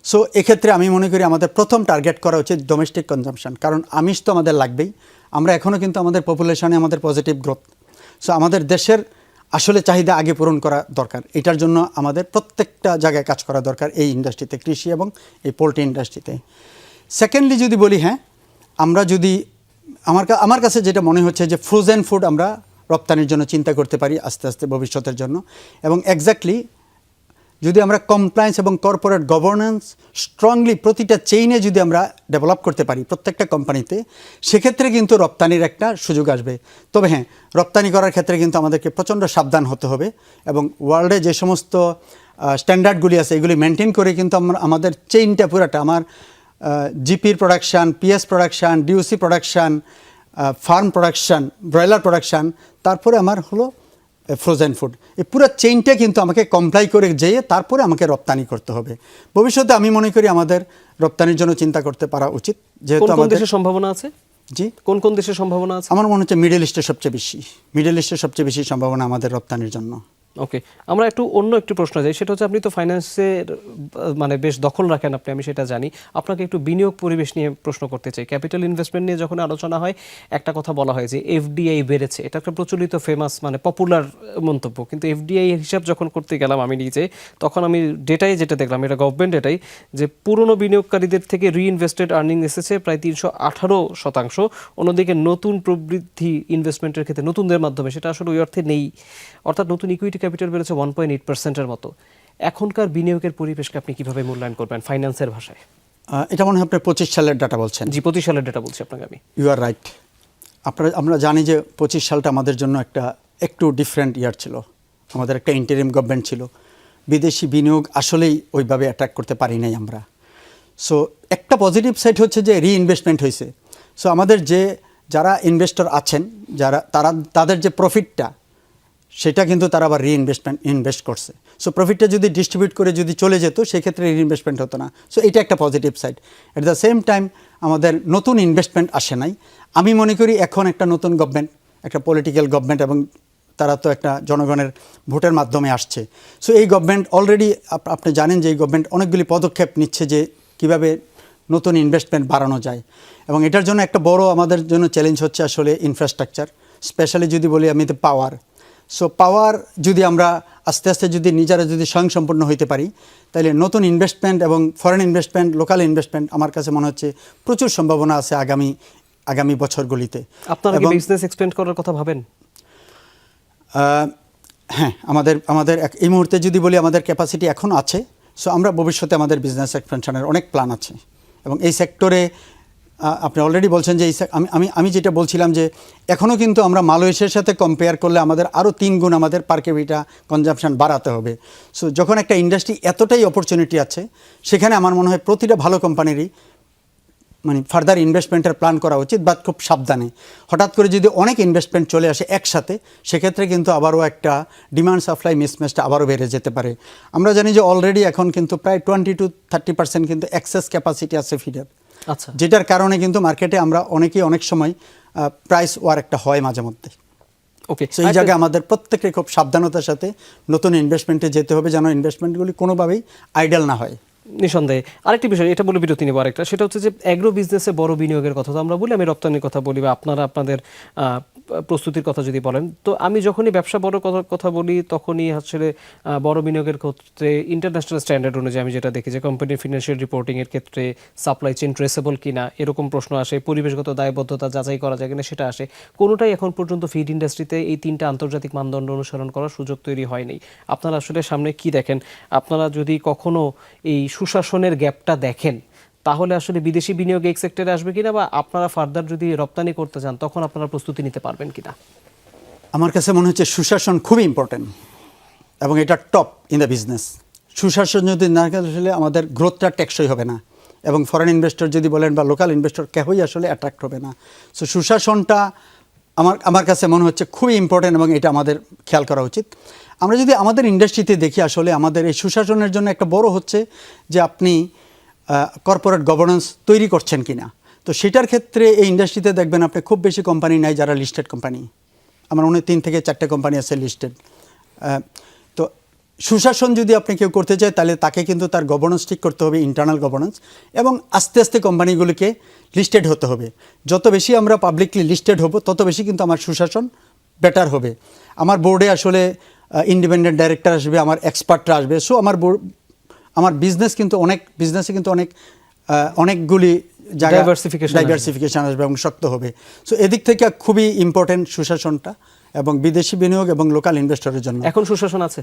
সো এক্ষেত্রে আমি মনে করি আমাদের প্রথম টার্গেট করা উচিত ডোমেস্টিক কনজামশান, কারণ আমিষ তো আমাদের লাগবেই। আমরা এখনও কিন্তু আমাদের পপুলেশনে আমাদের পজিটিভ গ্রোথ, সো আমাদের দেশের আসলে চাহিদা আগে পূরণ করা দরকার। এটার জন্য আমাদের প্রত্যেকটা জায়গায় কাজ করা দরকার, এই ইন্ডাস্ট্রিতে, কৃষি এবং এই পোলট্রি ইন্ডাস্ট্রিতে। সেকেন্ডলি যদি বলি, হ্যাঁ আমরা যদি আমার কাছে যেটা মনে হচ্ছে যে ফ্রোজেন ফুড আমরা রপ্তানির জন্য চিন্তা করতে পারি আস্তে আস্তে ভবিষ্যতের জন্য, এবং এক্স্যাক্টলি যদি আমরা কমপ্লায়েন্স এবং কর্পোরেট গভর্নেন্স স্ট্রংলি প্রতিটা চেইনে যদি আমরা ডেভেলপ করতে পারি প্রত্যেকটা কোম্পানিতে, সেক্ষেত্রে কিন্তু রপ্তানির একটা সুযোগ আসবে। তবে হ্যাঁ, রপ্তানি করার ক্ষেত্রে কিন্তু আমাদেরকে প্রচণ্ড সাবধান হতে হবে, এবং ওয়ার্ল্ডে যে সমস্ত স্ট্যান্ডার্ডগুলি আছে এগুলি মেনটেন করে কিন্তু আমাদের চেইনটা পুরাটা, আমার জিপির production, PS production, DOC production, farm production, broiler production, তারপরে আমার হলো ফ্রোজেন ফুড, এই পুরো চেইনটা কিন্তু আমাকে কমপ্লাই করে যেয়ে তারপরে আমাকে রপ্তানি করতে হবে। ভবিষ্যতে আমি মনে করি আমাদের রপ্তানির জন্য চিন্তা করতে পারা উচিত, যেহেতু আমাদের দেশের সম্ভাবনা আছে। জি, কোন কোন দেশের সম্ভাবনা আছে? আমার মনে হচ্ছে মিডল ইস্টের সবচেয়ে বেশি সম্ভাবনা আমাদের রপ্তানির জন্য। ওকে, আমরা অন্য একটু প্রশ্ন যাই। সেটা হচ্ছে আপনি তো ফাইন্যান্সের মানে বেশ দখল রাখেন আপনি, আমি সেটা জানি। আপনাকে একটু বিনিয়োগ পরিবেশ নিয়ে প্রশ্ন করতে চাই। ক্যাপিটাল ইনভেস্টমেন্ট নিয়ে যখন আলোচনা হয় একটা কথা বলা হয় যে এফডিআই বেড়েছে। এটা একটা প্রচলিত ফেমাস মানে পপুলার মন্তব্য, কিন্তু এফডিআই এর হিসাব যখন করতে গেলাম আমি নিজে, তখন আমি ডেটাই যেটা দেখলাম, এটা গভর্নমেন্ট ডেটাই, যে পুরনো বিনিয়োগকারীদের থেকে রিইনভেস্টেড আর্নিং এসেছে প্রায় 318%। অন্যদিকে নতুন প্রবৃদ্ধি ইনভেস্টমেন্টের ক্ষেত্রে নতুনদের মাধ্যমে সেটা আসলে ওই অর্থে নেই, অর্থাৎ নতুন ইকুইটি ক্যাপিটাল বেড়েছে 1.8%-এর মতো। এখনকার বিনিয়োগের পরিবেশকে আপনি কিভাবে মূল্যায়ন করবেন ফাইন্যান্সের ভাষায়? এটা মনে হয় আপনি 25 সালের ডাটা বলছেন। জি, 25 সালের ডাটা বলছি আপনাকে আমি। You are right. আমরা জানি যে 25 সালটা আমাদের জন্য একটু ডিফারেন্ট ইয়ার ছিল। আমাদের একটা ইন্টারিম গভর্নমেন্ট ছিল, বিদেশি বিনিয়োগ আসলেই ওইভাবে অ্যাট্রাক্ট করতে পারি নাই আমরা। সো একটা পজিটিভ সাইড হচ্ছে যে রিইনভেস্টমেন্ট হয়েছে। সো আমাদের যারা ইনভেস্টর আছেন, তাদের যে প্রফিটটা সেটা কিন্তু তারা আবার ইনভেস্ট করছে। সো প্রফিটটা যদি ডিস্ট্রিবিউট করে যদি চলে যেত সেক্ষেত্রে রিইনভেস্টমেন্ট হতো না। সো এটা একটা positive side. At the same time আমাদের নতুন ইনভেস্টমেন্ট আসে নাই। আমি মনে করি এখন একটা নতুন গভর্নমেন্ট, একটা পলিটিক্যাল গভর্নমেন্ট, এবং তারা তো একটা জনগণের ভোটের মাধ্যমে আসছে। সো এই গভর্নমেন্ট অলরেডি আপনি জানেন যে এই গভর্নমেন্ট অনেকগুলি পদক্ষেপ নিচ্ছে যে কীভাবে নতুন ইনভেস্টমেন্ট বাড়ানো যায়, এবং এটার জন্য একটা বড় আমাদের জন্য চ্যালেঞ্জ হচ্ছে আসলে ইনফ্রাস্ট্রাকচার, স্পেশালি যদি বলি আমি তো পাওয়ার। সো পাওয়ার যদি আমরা আস্তে আস্তে নিজেরা স্বয়ংসম্পূর্ণ হইতে পারি, তাহলে নতুন ইনভেস্টমেন্ট এবং ফরেন ইনভেস্টমেন্ট, লোকাল ইনভেস্টমেন্ট আমার কাছে মনে হচ্ছে প্রচুর সম্ভাবনা আছে আগামী বছরগুলিতে। আপনারা কি বিজনেস এক্সপেন্ড করার কথা ভাবেন? হ্যাঁ, আমাদের এই মুহূর্তে যদি বলি আমাদের ক্যাপাসিটি এখন আছে। সো আমরা ভবিষ্যতে আমাদের বিজনেস এক্সপেনশনের অনেক প্ল্যান আছে, এবং এই সেক্টরে আপনি অলরেডি বলছেন যে আমি যেটা বলছিলাম যে এখনও কিন্তু আমরা মালয়েশিয়ার সাথে কম্পেয়ার করলে আমাদের আরও 3 গুণ আমাদের পার ক্যাপিটা কনজাম্পশন বাড়াতে হবে। সো যখন একটা ইন্ডাস্ট্রি এতটাই অপরচুনিটি আছে, সেখানে আমার মনে হয় প্রতিটা ভালো কোম্পানিরই মানে ফার্দার ইনভেস্টমেন্টের প্ল্যান করা উচিত, বা খুব সাবধানে। হঠাৎ করে যদি অনেক ইনভেস্টমেন্ট চলে আসে একসাথে, সেক্ষেত্রে কিন্তু আবারও একটা ডিমান্ড সাপ্লাই মিসম্যাচটা আবারও বেড়ে যেতে পারে। আমরা জানি যে অলরেডি এখন কিন্তু প্রায় 20-30% কিন্তু এক্সেস ক্যাপাসিটি আছে ফিডের। আচ্ছা, যেটার কারণে কিন্তু মার্কেটে আমরা অনেক সময় প্রাইস ওয়ার একটা হয় মাঝে মধ্যে। ওকে, সো এই জায়গায় আমাদের প্রত্যেককে খুব সাবধানতার সাথে নতুন ইনভেস্টমেন্টে যেতে হবে, যেন ইনভেস্টমেন্টগুলি কোনোভাবেই আইডল না হয়। নিঃসন্দেহে আরেকটি বিষয়, এটা বলে বিরতি নেব আরেকটা, সেটা হচ্ছে যে অ্যাগ্রো বিজনেসে বড় বিনিয়োগের কথা তো আমরা বলি, আমি রপ্তানির কথা বলি, বা আপনারা আপনাদের প্রস্তুতির কথা যদি বলেন, তো আমি যখনই ব্যবসা বড় কথা বলি তখনই আসলে বড় বিনিয়োগের ক্ষেত্রে ইন্টারন্যাশনাল স্ট্যান্ডার্ড অনুযায়ী আমি যেটা দেখি যে কোম্পানির ফিনান্সিয়াল রিপোর্টিংয়ের ক্ষেত্রে সাপ্লাই চেইন ট্রেসেবল কিনা এরকম প্রশ্ন আসে, পরিবেশগত দায়বদ্ধতা যাচাই করা যায় কিনা সেটা আসে। কোনোটাই এখন পর্যন্ত ফিড ইন্ডাস্ট্রিতে এই তিনটা আন্তর্জাতিক মানদণ্ড অনুসরণ করার সুযোগ তৈরি হয়নি। আপনারা আসলে সামনে কি দেখেন? আপনারা যদি কখনো এই সুশাসনের গ্যাপটা দেখেন তাহলে আসলে বিদেশি বিনিয়োগ এই সেক্টরে আসবে কিনা, বা আপনারা ফার্দার যদি রপ্তানি করতে চান তখন আপনারা প্রস্তুতি নিতে পারবেন কিনা? আমার কাছে মনে হচ্ছে সুশাসন খুবই ইম্পর্টেন্ট এবং এটা টপ ইন দ্য বিজনেস। সুশাসন যদি না আসলে আমাদের গ্রোথটা টেকসই হবে না, এবং ফরেন ইনভেস্টর যদি বলেন বা লোকাল ইনভেস্টর কেউই আসলে অ্যাট্রাক্ট হবে না। সো সুশাসনটা আমার কাছে মনে হচ্ছে খুবই ইম্পর্টেন্ট এবং এটা আমাদের খেয়াল করা উচিত। আমরা যদি আমাদের ইন্ডাস্ট্রিতে দেখি, আসলে আমাদের এই সুশাসনের জন্য একটা বড় হচ্ছে যে আপনি কর্পোরেট গভর্নেন্স তৈরি করছেন কিনা। তো সেটার ক্ষেত্রে এই ইন্ডাস্ট্রিতে দেখবেন আপনি খুব বেশি কোম্পানি নাই যারা লিস্টেড কোম্পানি। আমার মনে হয় 3 থেকে 4টে কোম্পানি আছে লিস্টেড। তো সুশাসন যদি আপনি কেউ করতে চায় তাহলে তাকে কিন্তু তার গভর্নেন্স ঠিক করতে হবে, ইন্টারনাল গভর্নেন্স, এবং আস্তে আস্তে কোম্পানিগুলিকে লিস্টেড হতে হবে। যত বেশি আমরা পাবলিকলি লিস্টেড হব তত বেশি কিন্তু আমার সুশাসন বেটার হবে। আমার বোর্ডে আসলে ইন্ডিপেন্ডেন্ট ডাইরেক্টর আসবে, আমার এক্সপার্টরা আসবে। সো আমার বিজনেসে কিন্তু অনেকগুলি জায়গা ডাইভার্সিফিকেশন আসবে এবং শক্ত হবে। সো এদিক থেকে খুবই ইম্পর্টেন্ট সুশাসনটা, এবং বিদেশি বিনিয়োগ এবং লোকাল ইনভেস্টরের জন্য। এখন সুশাসন আছে?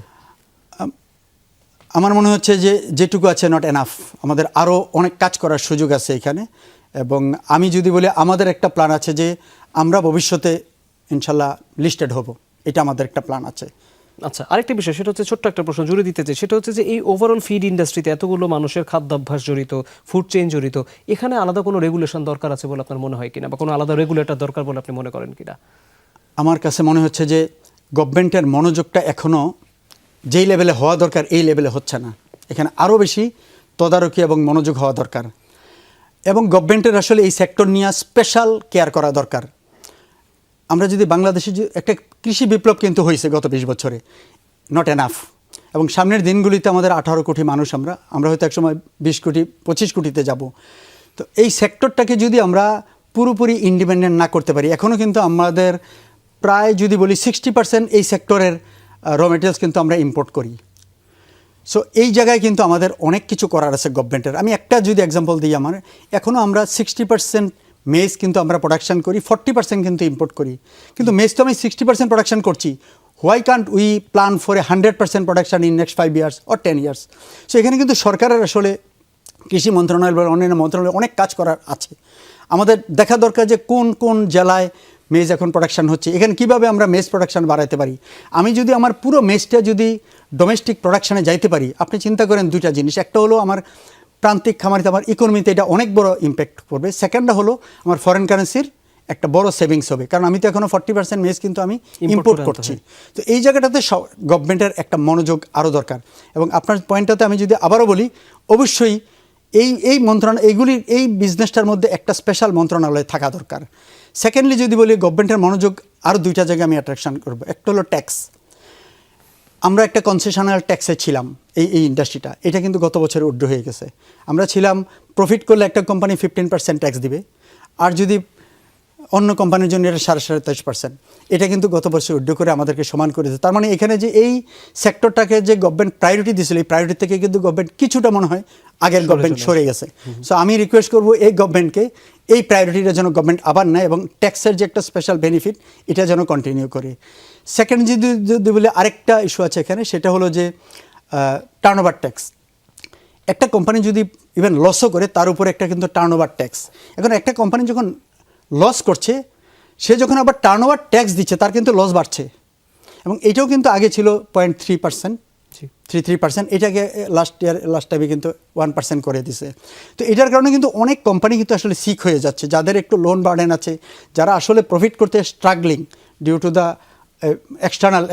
আমার মনে হচ্ছে যে যেটুকু আছে নট এনাফ, আমাদের আরও অনেক কাজ করার সুযোগ আছে এখানে। এবং আমি যদি বলি আমাদের একটা প্ল্যান আছে যে আমরা ভবিষ্যতে ইনশাল্লাহ লিস্টেড হব, এটা আমাদের একটা প্ল্যান আছে। আচ্ছা, আরেকটা বিষয়, সেটা হচ্ছে ছোট্ট একটা প্রশ্ন জুড়ে দিতে চাই, সেটা হচ্ছে যে এই ওভারঅল ফিড ইন্ডাস্ট্রিতে এতগুলো মানুষের খাদ্যাভ্যাস জড়িত, ফুড চেইন জড়িত, এখানে আলাদা কোনো রেগুলেশন দরকার আছে বলে আপনার মনে হয় কিনা, বা কোনো আলাদা রেগুলেটর দরকার বলে আপনি মনে করেন কিনা? আমার কাছে মনে হচ্ছে যে গভর্নমেন্টের মনোযোগটা এখনও যেই লেভেলে হওয়া দরকার এই লেভেলে হচ্ছে না। এখানে আরও বেশি তদারকি এবং মনোযোগ হওয়া দরকার, এবং গভর্নমেন্টের আসলে এই সেক্টর নিয়ে স্পেশাল কেয়ার করা দরকার। আমরা যদি বাংলাদেশে একটা কৃষি বিপ্লব কিন্তু হয়েছে গত 20 বছরে, নট এনাফ। এবং সামনের দিনগুলিতে আমাদের 18 কোটি মানুষ, আমরা হয়তো একসময় 20 কোটি 25 কোটিতে যাব। তো এই সেক্টরটাকে যদি আমরা পুরোপুরি ইন্ডিপেন্ডেন্ট না করতে পারি, এখনও কিন্তু আমাদের প্রায় যদি বলি 60% এই সেক্টরের র মেটেরিয়ালস কিন্তু আমরা ইম্পোর্ট করি। সো এই জায়গায় কিন্তু আমাদের অনেক কিছু করার আছে গভর্নমেন্টের। আমি একটা যদি এক্সাম্পল দিই, এখনও আমরা 60% মেজ কিন্তু আমরা প্রোডাকশন করি, 40% কিন্তু ইম্পোর্ট করি। কিন্তু মেজ তো আমি 60% প্রোডাকশন করছি, why can't we plan for 100% production in next 5 years or 10 years? So এখানে কিন্তু সরকারের আসলে কৃষি মন্ত্রণালয় বা অন্যান্য মন্ত্রণালয় অনেক কাজ করার আছে। আমাদের দেখা দরকার যে কোন কোন জেলায় মেজ এখন প্রোডাকশন হচ্ছে, এখানে কীভাবে আমরা মেজ প্রোডাকশন বাড়াতে পারি। আমি যদি আমার পুরো মেজটা যদি ডোমেস্টিক প্রোডাকশানে যাইতে পারি, আপনি চিন্তা করেন দুইটা জিনিস, একটা হলো আমার প্রান্তিক খামারিতে আমার ইকোনমিতে এটা অনেক বড় ইম্প্যাক্ট করবে, সেকেন্ডটা হলো আমার ফরেন কারেন্সির একটা বড় সেভিংস হবে, কারণ আমি তো এখনও 40% মেজ কিন্তু আমি ইম্পোর্ট করছি। তো এই জায়গাটাতে গভর্নমেন্টের একটা মনোযোগ আরও দরকার। এবং আপনার পয়েন্টটাতে আমি যদি আবারও বলি, অবশ্যই এই মন্ত্রণালয় এই বিজনেসটার মধ্যে একটা স্পেশাল মন্ত্রণালয় থাকা দরকার। সেকেন্ডলি যদি বলি গভর্নমেন্টের মনোযোগ আরও দুইটা জায়গায় আমি অ্যাট্রাকশন করবো। একটা হলো ট্যাক্স। আমরা একটা কনসেশনাল ট্যাক্সে ছিলাম এই ইন্ডাস্ট্রিটা, এটা কিন্তু গত বছরে উড্র হয়ে গেছে। আমরা ছিলাম প্রফিট করলে একটা কোম্পানি 15% ট্যাক্স দিবে, আর যদি অন্য কোম্পানির জন্য এটা 27.5%। এটা কিন্তু গত বছর উড্র করে আমাদেরকে সমান করে দিয়েছে। তার মানে এখানে যে এই সেক্টরটাকে যে গভর্নমেন্ট প্রায়োরিটি দিয়েছিল, এই প্রায়োরিটি থেকে কিন্তু গভর্নমেন্ট কিছুটা মনে হয় আগের গভর্নমেন্ট সরে গেছে। সো আমি রিকোয়েস্ট করবো এই গভর্নমেন্টকে এই প্রায়োরিটিটা যেন গভর্নমেন্ট আবার নেয়, এবং ট্যাক্সের যে একটা স্পেশাল বেনিফিট এটা যেন কন্টিনিউ করে। সেকেন্ড যদি বলে আরেকটা ইস্যু আছে এখানে, সেটা হলো যে টার্নওভার ট্যাক্স। একটা কোম্পানি যদি ইভেন লসও করে তার উপরে একটা কিন্তু টার্নওভার ট্যাক্স। এখন একটা কোম্পানি যখন লস করছে, সে যখন আবার টার্নওভার ট্যাক্স দিচ্ছে তার কিন্তু লস বাড়ছে, এবং এটাও কিন্তু আগে ছিল 0.3%, এটাকে লাস্ট টাইমে কিন্তু 1% করে দিছে। তো এটার কারণে কিন্তু অনেক কোম্পানি কিন্তু আসলে সিক হয়ে যাচ্ছে, যাদের একটু লোন বার্ডেন আছে, যারা আসলে প্রফিট করতে struggling due to the external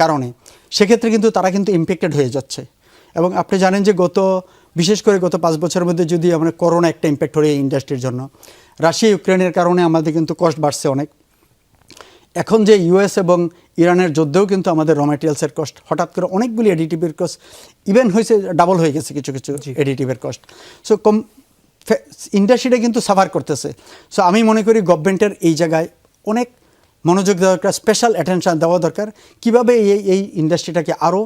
কারণে, সেক্ষেত্রে কিন্তু তারা কিন্তু ইম্প্যাক্টেড হয়ে যাচ্ছে। এবং আপনি জানেন যে বিশেষ করে গত 5 বছরের মধ্যে যদি আমরা করোনা একটা ইম্প্যাক্ট হয়ে এই ইন্ডাস্ট্রির জন্য, রাশিয়া ইউক্রেনের কারণে আমাদের কিন্তু কস্ট বাড়ছে অনেক। এখন যে ইউএস এবং ইরানের যুদ্ধেও কিন্তু আমাদের র ম্যাটেরিয়ালসের কস্ট হঠাৎ করে অনেকগুলি এডিটিভের কস্ট ইভেন হয়েছে ডাবল হয়ে গেছে কিছু কিছু এডিটিভের কস্ট। সো ইন্ডাস্ট্রিটা কিন্তু সাফার করতেছে। সো আমি মনে করি গভর্নমেন্টের এই জায়গায় অনেক মনোযোগ দেওয়া দরকার, স্পেশাল অ্যাটেনশন দেওয়া দরকার, কীভাবে এই ইন্ডাস্ট্রিটাকে আরও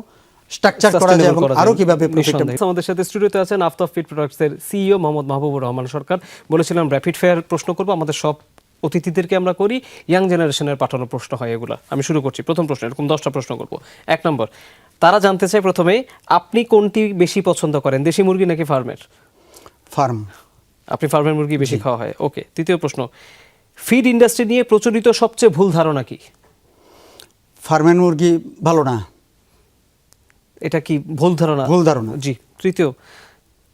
স্ট্রাকচার করা যায় এবং আরও কীভাবে প্রফিটেবল। আমাদের সাথে স্টুডিওতে আছেন আফতাব ফিড প্রোডাক্টসের সিইও মোহাম্মদ মাহবুবুর রহমান সরকার। বলেছিলাম র্যাপিড ফায়ার প্রশ্ন করব, আমাদের সব অতিথিদেরকে আমরা করি, ইয়াং জেনারেশনের পাঠানো প্রশ্ন হয় এগুলো। আমি শুরু করছি প্রথম প্রশ্ন, এরকম 10টা প্রশ্ন করব। 1 নম্বর, তারা জানতে চায় প্রথমে আপনি কোনটি বেশি পছন্দ করেন, দেশি মুরগি নাকি ফার্মের? ফার্ম। আপনি ফার্মের মুরগি বেশি খাওয়া হয়, ওকে। দ্বিতীয় প্রশ্ন, ফিড ইন্ডাস্ট্রি নিয়ে প্রচলিত সবচেয়ে ভুল ধারণা কি? ফার্মের মুরগি ভালো না, এটা কি ভুল ধারণা? ভুল ধারণা, জি। তৃতীয়,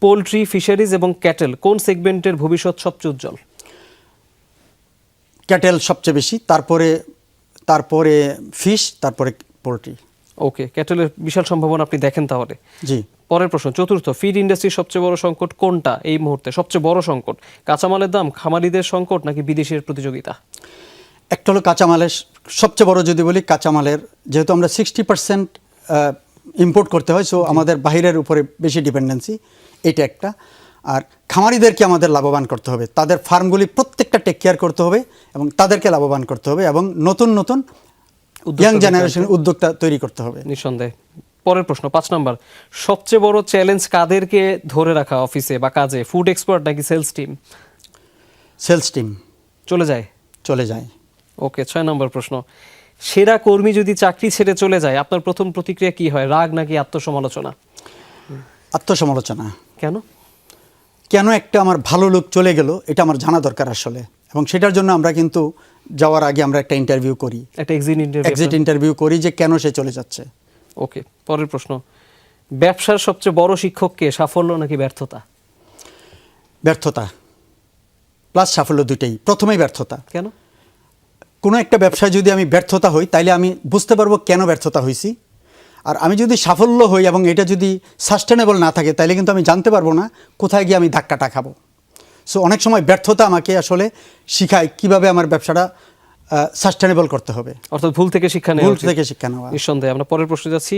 পোলট্রি, ফিশারিজ এবং ক্যাটেল কোন সেগমেন্টের ভবিষ্যৎ সবচেয়ে উজ্জ্বল? ক্যাটেল সবচেয়ে বেশি, তারপরে ফিশ, তারপরে পোলট্রি। ওকে, ক্যাটেলের বিশাল সম্ভাবনা আপনি দেখেন তাহলে। জি। পরের প্রশ্ন, চতুর্থ, ফিড ইন্ডাস্ট্রির সবচেয়ে বড় সংকট কোনটা এই মুহূর্তে? সবচেয়ে বড় সংকট কাঁচামালের দাম, খামারিদের সংকট নাকি বিদেশের প্রতিযোগিতা? একটা হলো কাঁচামালের সবচেয়ে বড়, যদি বলি কাঁচামালের, যেহেতু আমরা 60% ইম্পোর্ট করতে হয়, সো আমাদের বাহিরের উপরে বেশি ডিপেন্ডেন্সি, এটা একটা। আর খামারিদেরকে আমাদের লাভবান করতে হবে, তাদের ফার্মগুলি প্রত্যেকটা টেক কেয়ার করতে হবে এবং তাদেরকে লাভবান করতে হবে এবং নতুন নতুন ইয়াং জেনারেশন উদ্যোক্তা তৈরি করতে হবে। নিঃসন্দেহে। পরের প্রশ্ন 5 নম্বর, সবচেয়ে বড় চ্যালেঞ্জ কাদেরকে ধরে রাখা অফিসে বা কাজে, ফুড এক্সপার্ট নাকি সেলস টিম? সেলস টিম চলে যায়। ওকে। 6 নম্বর প্রশ্ন, সেরা কর্মী যদি চাকরি ছেড়ে চলে যায় আপনার প্রথম প্রতিক্রিয়া কি হয়, রাগ নাকি আত্মসমালোচনা? আত্মসমালোচনা। কেন একটা আমার ভালো লোক চলে গেল এটা আমার জানা দরকার আসলে, এবং সেটার জন্য আমরা কিন্তু যাওয়ার আগে আমরা একটা ইন্টারভিউ করি, একটা এক্সিট ইন্টারভিউ করি যে কেন সে চলে যাচ্ছে। ওকে। পরের প্রশ্ন, ব্যবসার সবচেয়ে বড় শিক্ষক কে, সাফল্য নাকি ব্যর্থতা? ব্যর্থতা প্লাস সাফল্য দুটেই। প্রথমেই ব্যর্থতা। কেন? কোনো একটা ব্যবসায় যদি আমি ব্যর্থতা হই তাইলে আমি বুঝতে পারবো কেন ব্যর্থতা হয়েছি, আর আমি যদি সাফল্য হই এবং এটা যদি সাস্টেনেবল না থাকে তাইলে কিন্তু আমি জানতে পারবো না কোথায় গিয়ে আমি ধাক্কাটা খাবো। সো অনেক সময় ব্যর্থতা আমাকে আসলে শিখায় কিভাবে আমার ব্যবসাটা সাস্টেনেবল করতে হবে, অর্থাৎ ভুল থেকে শিক্ষা নেওয়া। নিঃসন্দেহে। আমরা পরের প্রশ্নে যাচ্ছি,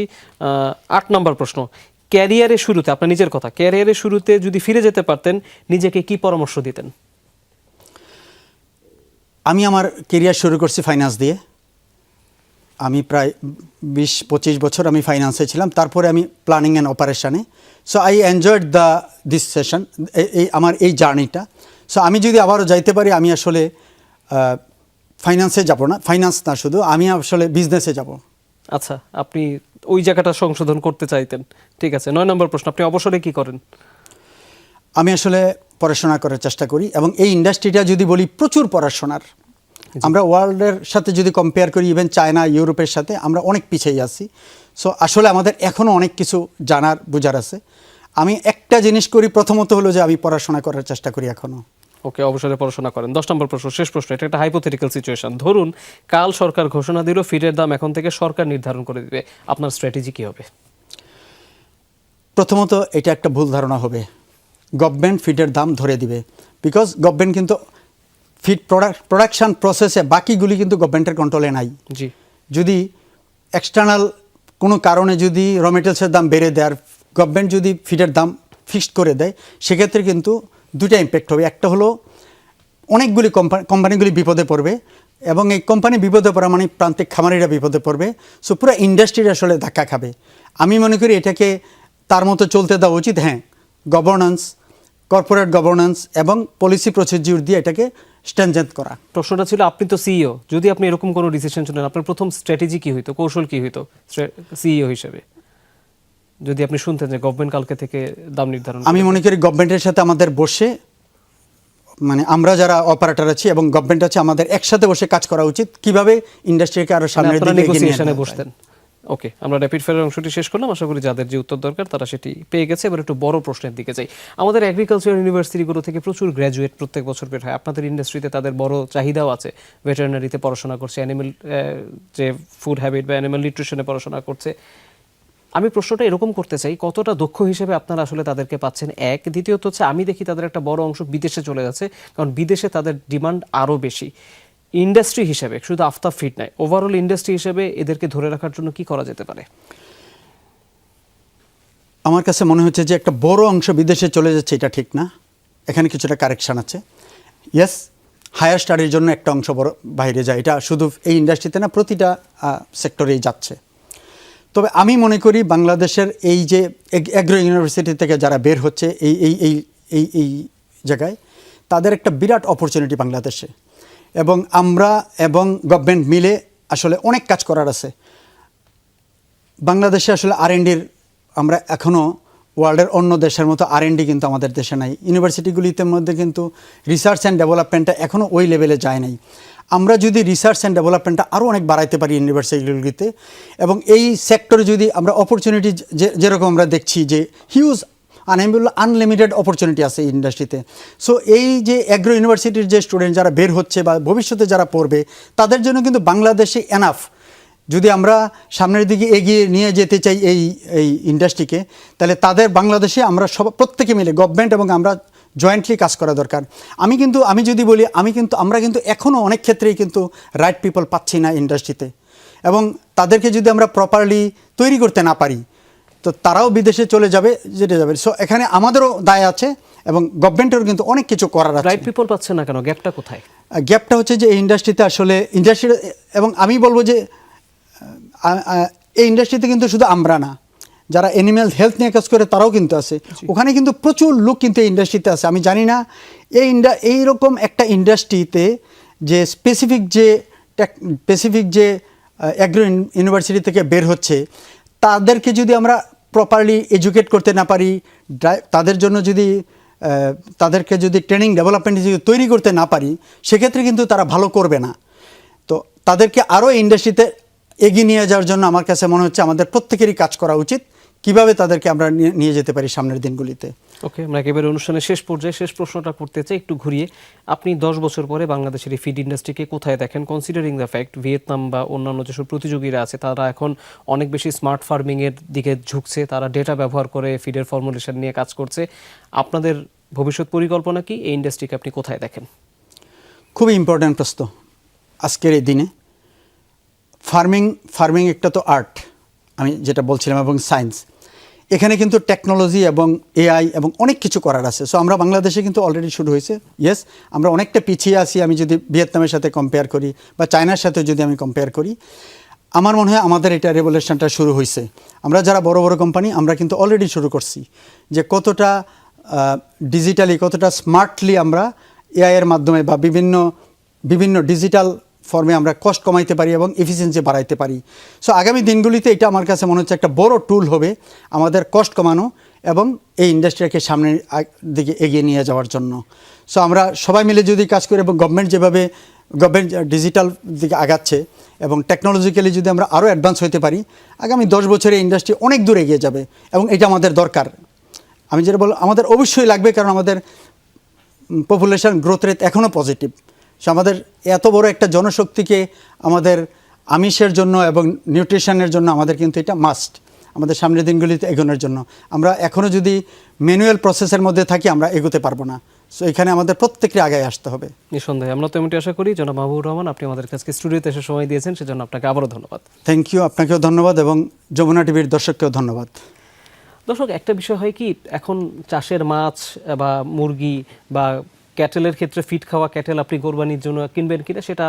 8 নম্বর প্রশ্ন, ক্যারিয়ারের শুরুতে, আপনার নিজের কথা, ক্যারিয়ারের শুরুতে যদি ফিরে যেতে পারতেন নিজেকে কি পরামর্শ দিতেন? আমি আমার কেরিয়ার শুরু করছি ফাইন্যান্স দিয়ে। আমি প্রায় 20-25 বছর আমি ফাইন্যান্সে ছিলাম, তারপরে আমি প্ল্যানিং অ্যান্ড অপারেশনে। So I enjoyed this session, আমার এই জার্নিটা। সো আমি যদি আবারও যাইতে পারি আমি আসলে ফাইন্যান্সে যাব না, ফাইন্যান্স না শুধু, আমি আসলে বিজনেসে যাব। আচ্ছা, আপনি ওই জায়গাটা সংশোধন করতে চাইতেন, ঠিক আছে। 9 নম্বর প্রশ্ন, আপনি অবসরে কি করেন? আমি আসলে পড়াশোনা করার চেষ্টা করি, এবং এই ইন্ডাস্ট্রিটা যদি বলি প্রচুর পড়াশোনার। আমরা ওয়ার্ল্ডের সাথে যদি কম্পেয়ার করি, ইভেন চায়না, ইউরোপের সাথে আমরা অনেক পিছিয়ে আছি। সো আসলে আমাদের এখনও অনেক কিছু জানার বোঝার আছে। আমি একটা জিনিস করি, প্রথমত হলো যে আমি পড়াশোনা করার চেষ্টা করি এখনও। ওকে, অবসরে পড়াশোনা করেন। 10 নম্বর প্রশ্ন, শেষ প্রশ্ন, এটা একটা হাইপোথেটিক্যাল সিচুয়েশন। ধরুন কাল সরকার ঘোষণা দিল ফিডের দাম এখন থেকে সরকার নির্ধারণ করে দিবে, আপনার স্ট্র্যাটেজি কি হবে? প্রথমত এটা একটা ভুল ধারণা হবে, গভর্নমেন্ট ফিডের দাম ধরে দিবে। বিকজ গভর্নমেন্ট কিন্তু ফিড প্রোডাকশন প্রসেসে বাকিগুলি কিন্তু গভর্নমেন্টের কন্ট্রোলে নাই। জি। যদি এক্সটার্নাল কোনো কারণে যদি র মেটেরিয়ালসের দাম বেড়ে দেয় আর গভর্নমেন্ট যদি ফিডের দাম ফিক্সড করে দেয়, সেক্ষেত্রে কিন্তু দুইটা ইম্প্যাক্ট হবে। একটা হলো অনেকগুলি কোম্পানিগুলি বিপদে পড়বে, এবং এই কোম্পানি বিপদে পড়া মানে প্রান্তিক খামারিরা বিপদে পড়বে। সো পুরো ইন্ডাস্ট্রি আসলে ধাক্কা খাবে। আমি মনে করি এটাকে তার মতো চলতে দেওয়া উচিত। হ্যাঁ, গভর্নেন্স, কর্পোরেট গভর্নেন্স এবং পলিসি প্রসিডিউর দিয়ে এটাকে স্ট্রেনথেন করা। প্রশ্নটা ছিল, আপনি তো সিইও, যদি আপনি এরকম কোনো ডিসিশন শুনেন আপনার প্রথম স্ট্র্যাটেজি কি হইতো, কৌশল কি হইতো সিইও হিসেবে, যদি আপনি শুনতেন যে গভর্নমেন্ট কালকে থেকে দাম নির্ধারণ? আমি মনে করি গভর্নমেন্টের সাথে আমাদের বসে, মানে আমরা যারা অপারেটর আছি এবং গভর্নমেন্ট আছে, আমাদের একসাথে বসে কাজ করা উচিত, কিভাবে ইন্ডাস্ট্রিকে আরো সামনের দিকে নেগোসিয়েশনে বসতেন। ওকে, আমরা র্যাপিড ফায়ার অংশটি শেষ করলাম। আশা করি যাদের যে উত্তর দরকার তারা সেটি পেয়ে গেছে। এবার একটু বড় প্রশ্নের দিকে যাই। আমাদের এগ্রিকালচার ইউনিভার্সিটিগুলো থেকে প্রচুর গ্র্যাজুয়েট প্রত্যেক বছর বের হয়। আপনাদের ইন্ডাস্ট্রিতে তাদের বড় চাহিদাও আছে, ভেটেরিনারিতে পড়াশোনা করছে, অ্যানিমেল যে ফুড হ্যাবিট বা অ্যানিমেল নিউট্রিশনে পড়াশোনা করছে। আমি প্রশ্নটা এরকম করতে চাই, কতটা দক্ষ হিসেবে আপনারা আসলে তাদেরকে পাচ্ছেন? এক, দ্বিতীয়ত হচ্ছে আমি দেখি তাদের একটা বড় অংশ বিদেশে চলে যাচ্ছে, কারণ বিদেশে তাদের ডিমান্ড আরও বেশি। ইন্ডাস্ট্রি হিসেবে শুধু আফতাব ফিড নয়, ওভারঅল ইন্ডাস্ট্রি হিসেবে এদেরকে ধরে রাখার জন্য কি করা যেতে পারে? আমার কাছে মনে হচ্ছে যে একটা বড় অংশ বিদেশে চলে যাচ্ছে, এটা ঠিক না। এখানে কিছুটা কারেকশান আছে। ইয়েস, হায়ার স্টাডির জন্য একটা অংশ বড় বাইরে যায়, এটা শুধু এই ইন্ডাস্ট্রিতে না, প্রতিটা সেক্টরেই যাচ্ছে। তবে আমি মনে করি বাংলাদেশের এই যে এগ্রো ইউনিভার্সিটি থেকে যারা বের হচ্ছে এই এই এই এই এই জায়গায়, তাদের একটা বিরাট অপরচুনিটি বাংলাদেশে, এবং আমরা এবং গভর্নমেন্ট মিলে আসলে অনেক কাজ করার আছে। বাংলাদেশে আসলে R&Dর আমরা এখনও ওয়ার্ল্ডের অন্য দেশের মতো R&D কিন্তু আমাদের দেশে নাই। ইউনিভার্সিটিগুলিতে মধ্যে কিন্তু রিসার্চ অ্যান্ড ডেভেলপমেন্টটা এখনও ওই লেভেলে যায় নাই। আমরা যদি রিসার্চ অ্যান্ড ডেভেলপমেন্টটা আরও অনেক বাড়াইতে পারি ইউনিভার্সিটিগুলিতে, এবং এই সেক্টরে যদি আমরা অপরচুনিটি যেরকম আমরা দেখছি যে হিউজ আনলিমিটেড অপরচুনিটি আছে ইন্ডাস্ট্রিতে। সো এই যে এগ্রো ইউনিভার্সিটির যে স্টুডেন্ট যারা বের হচ্ছে বা ভবিষ্যতে যারা পড়বে, তাদের জন্য কিন্তু বাংলাদেশে এনাফ। যদি আমরা সামনের দিকে এগিয়ে নিয়ে যেতে চাই এই ইন্ডাস্ট্রিকে, তাহলে তাদের বাংলাদেশে আমরা প্রত্যেকে মিলে, গভর্নমেন্ট এবং আমরা জয়েন্টলি কাজ করা দরকার। আমি যদি বলি, আমরা কিন্তু এখনও অনেক ক্ষেত্রেই কিন্তু রাইট পিপল পাচ্ছি না ইন্ডাস্ট্রিতে, এবং তাদেরকে যদি আমরা প্রপারলি তৈরি করতে না পারি, তো তারাও বিদেশে চলে যাবে, যেতে যাবে। সো এখানে আমাদেরও দায় আছে, এবং গভর্নমেন্টেরও কিন্তু অনেক কিছু করার আছে। রাইট পিপল পাচ্ছে না কেন? গ্যাপটা কোথায়? গ্যাপটা হচ্ছে যে এই ইন্ডাস্ট্রিতে আসলে এবং আমি বলবো যে এই ইন্ডাস্ট্রিতে কিন্তু শুধু আমরা না, যারা অ্যানিম্যাল হেলথ নিয়ে কাজ করে তারাও কিন্তু আছে। ওখানে কিন্তু প্রচুর লোক কিন্তু এই ইন্ডাস্ট্রিতে আছে। আমি জানি না এইরকম একটা ইন্ডাস্ট্রিতে যে স্পেসিফিক যে অ্যাগ্রো ইউনিভার্সিটি থেকে বের হচ্ছে, তাদেরকে যদি আমরা প্রপারলি এডুকেট করতে না পারি, তাদেরকে যদি ট্রেনিং ডেভেলপমেন্ট যদি তৈরি করতে না পারি, সেক্ষেত্রে কিন্তু তারা ভালো করবে না। তো তাদেরকে আরও ইন্ডাস্ট্রিতে এগিয়ে নিয়ে যাওয়ার জন্য আমার কাছে মনে হচ্ছে আমাদের প্রত্যেকেরই কাজ করা উচিত, কিভাবে তাদেরকে আমরা নিয়ে যেতে পারি সামনের দিনগুলিতে। ওকে, আমরা একেবারে অনুষ্ঠানের শেষ পর্যায়ে শেষ প্রশ্নটা করতে চাই একটু ঘুরিয়ে। আপনি 10 বছর পরে বাংলাদেশের এই ফিড ইন্ডাস্ট্রিকে কোথায় দেখেন, কনসিডারিং দ্য ফ্যাক্ট ভিয়েতনাম বা অন্যান্য যেসব প্রতিযোগীরা আছে তারা এখন অনেক বেশি স্মার্ট ফার্মিংয়ের দিকে ঝুঁকছে, তারা ডেটা ব্যবহার করে ফিডের ফর্মুলেশন নিয়ে কাজ করছে। আপনাদের ভবিষ্যৎ পরিকল্পনা কি? এই ইন্ডাস্ট্রিকে আপনি কোথায় দেখেন? খুবই ইম্পর্ট্যান্ট প্রশ্ন আজকের এই দিনে। ফার্মিং একটা তো আর্ট, আমি যেটা বলছিলাম, এবং সায়েন্স। এখানে কিন্তু টেকনোলজি এবং AI এবং অনেক কিছু করার আছে। সো আমরা বাংলাদেশে কিন্তু অলরেডি শুরু হয়েছে। ইয়েস, আমরা অনেকটা পিছিয়ে আছি। আমি যদি ভিয়েতনামের সাথে কম্পেয়ার করি বা চায়নার সাথে যদি আমি কম্পেয়ার করি, আমার মনে হয় আমাদের এটা রেভলিউশনটা শুরু হয়েছে। আমরা যারা বড় বড় কোম্পানি, আমরা কিন্তু অলরেডি শুরু করছি যে কতটা ডিজিটালি, কতটা স্মার্টলি আমরা AI এর মাধ্যমে বা বিভিন্ন ডিজিটাল ফর্মে আমরা কস্ট কমাইতে পারি এবং এফিসিয়েন্সি বাড়াইতে পারি। সো আগামী দিনগুলিতে এটা আমার কাছে মনে হচ্ছে একটা বড় টুল হবে আমাদের কস্ট কমানো এবং এই ইন্ডাস্ট্রিকে সামনের দিকে এগিয়ে নিয়ে যাওয়ার জন্য। সো আমরা সবাই মিলে যদি কাজ করি, এবং গভর্নমেন্ট ডিজিটাল দিকে আগাচ্ছে এবং টেকনোলজিক্যালি যদি আমরা আরও অ্যাডভান্স হতে পারি, আগামী 10 বছরে ইন্ডাস্ট্রি অনেক দূর এগিয়ে যাবে, এবং এটা আমাদের দরকার। আমি যেটা বললাম, আমাদের অবশ্যই লাগবে, কারণ আমাদের পপুলেশন গ্রোথ রেট এখনও পজিটিভ। সো আমাদের এত বড় একটা জনশক্তিকে আমাদের আমিষের জন্য এবং নিউট্রিশনের জন্য আমাদের কিন্তু এটা মাস্ট, আমাদের সামনের দিনগুলিতে এগোনোর জন্য। আমরা এখনও যদি ম্যানুয়াল প্রসেসের মধ্যে থাকি, আমরা এগোতে পারবো না। সো এখানে আমাদের প্রত্যেককে আগে আসতে হবে। নিঃসন্দেহে, আমরা তো এমনটি আশা করি। জনাব মাহবুবুর রহমান, আপনি আমাদের কাছে স্টুডিওতে এসে সময় দিয়েছেন, সেজন্য আপনাকে আবারও ধন্যবাদ। থ্যাংক ইউ, আপনাকেও ধন্যবাদ, এবং যমুনা টিভির দর্শককেও ধন্যবাদ। দর্শক, একটা বিষয় হয় কি, এখন চাষের মাছ বা মুরগি বা ক্যাটেলের ক্ষেত্রে ফিড খাওয়া ক্যাটেল আপনি কোরবানির জন্য কিনবেন কিনা, সেটা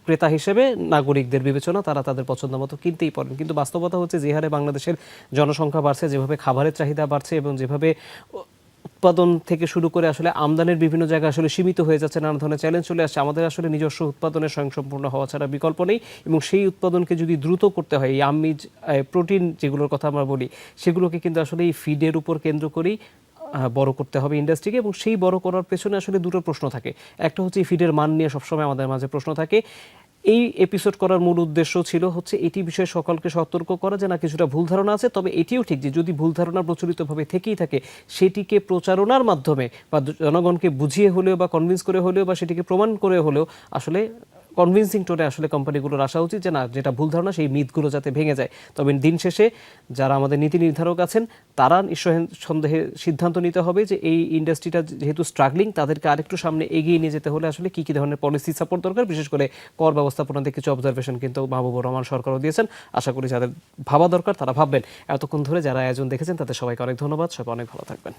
ক্রেতা হিসেবে নাগরিকদের বিবেচনা, তারা তাদের পছন্দ মতো কিনতেই পারেন। কিন্তু বাস্তবতা হচ্ছে, যে হারে বাংলাদেশের জনসংখ্যা বাড়ছে, যেভাবে খাবারের চাহিদা বাড়ছে এবং যেভাবে উৎপাদন থেকে শুরু করে আসলে আমদানির বিভিন্ন জায়গায় আসলে সীমিত হয়ে যাচ্ছে, নানা ধরনের চ্যালেঞ্জ চলে আসছে। আমাদের আসলে নিজস্ব উৎপাদনের স্বয়ংসম্পূর্ণ হওয়া ছাড়া বিকল্প নেই, এবং সেই উৎপাদনকে যদি দ্রুত করতে হয়, এই আমিষ প্রোটিন যেগুলোর কথা আমরা বলি, সেগুলোকে কিন্তু আসলে এই ফিডের উপর কেন্দ্র করেই বড় করতে হবে ইন্ডাস্ট্রিকে। এবং সেই বড় করার পেছনে আসলে দুটো প্রশ্ন থাকে। একটা হচ্ছে এই ফিডের মান নিয়ে সবসময় আমাদের মাঝে প্রশ্ন থাকে। এই এপিসোড করার মূল উদ্দেশ্য ছিল হচ্ছে এটি বিষয়ে সকলকে সতর্ক করা, যে না, কিছুটা ভুল ধারণা আছে। তবে এটিও ঠিক যে যদি ভুল ধারণা প্রচলিতভাবে থেকেই থাকে, সেটিকে প্রচারণার মাধ্যমে বা জনগণকে বুঝিয়ে হলেও বা কনভিন্স করে হলেও বা সেটিকে প্রমাণ করে হলেও আসলে কনভিন্সিং টোনে আসলে কোম্পানিগুলোর আসা উচিত যে না, যেটা ভুল ধারণা সেই মিথগুলো যাতে ভেঙে যায়। তবে দিন শেষে যারা আমাদের নীতি নির্ধারক আছেন তারা নিঃসন্দেহে সিদ্ধান্ত নিতে হবে যে এই ইন্ডাস্ট্রিটা যেহেতু স্ট্রাগলিং, তাদেরকে আরেকটু সামনে এগিয়ে নিয়ে যেতে হলে আসলে কী কী ধরনের পলিসি সাপোর্ট দরকার, বিশেষ করে কর ব্যবস্থাপনাতে কিছু অবজারভেশন কিন্তু মাহবুবুর রহমান সরকারও দিয়েছেন। আশা করি যাদের ভাবা দরকার তারা ভাববেন। এতক্ষণ ধরে যারা আয়োজন দেখেছেন তাদের সবাইকে অনেক ধন্যবাদ। সবাই অনেক ভালো থাকবেন।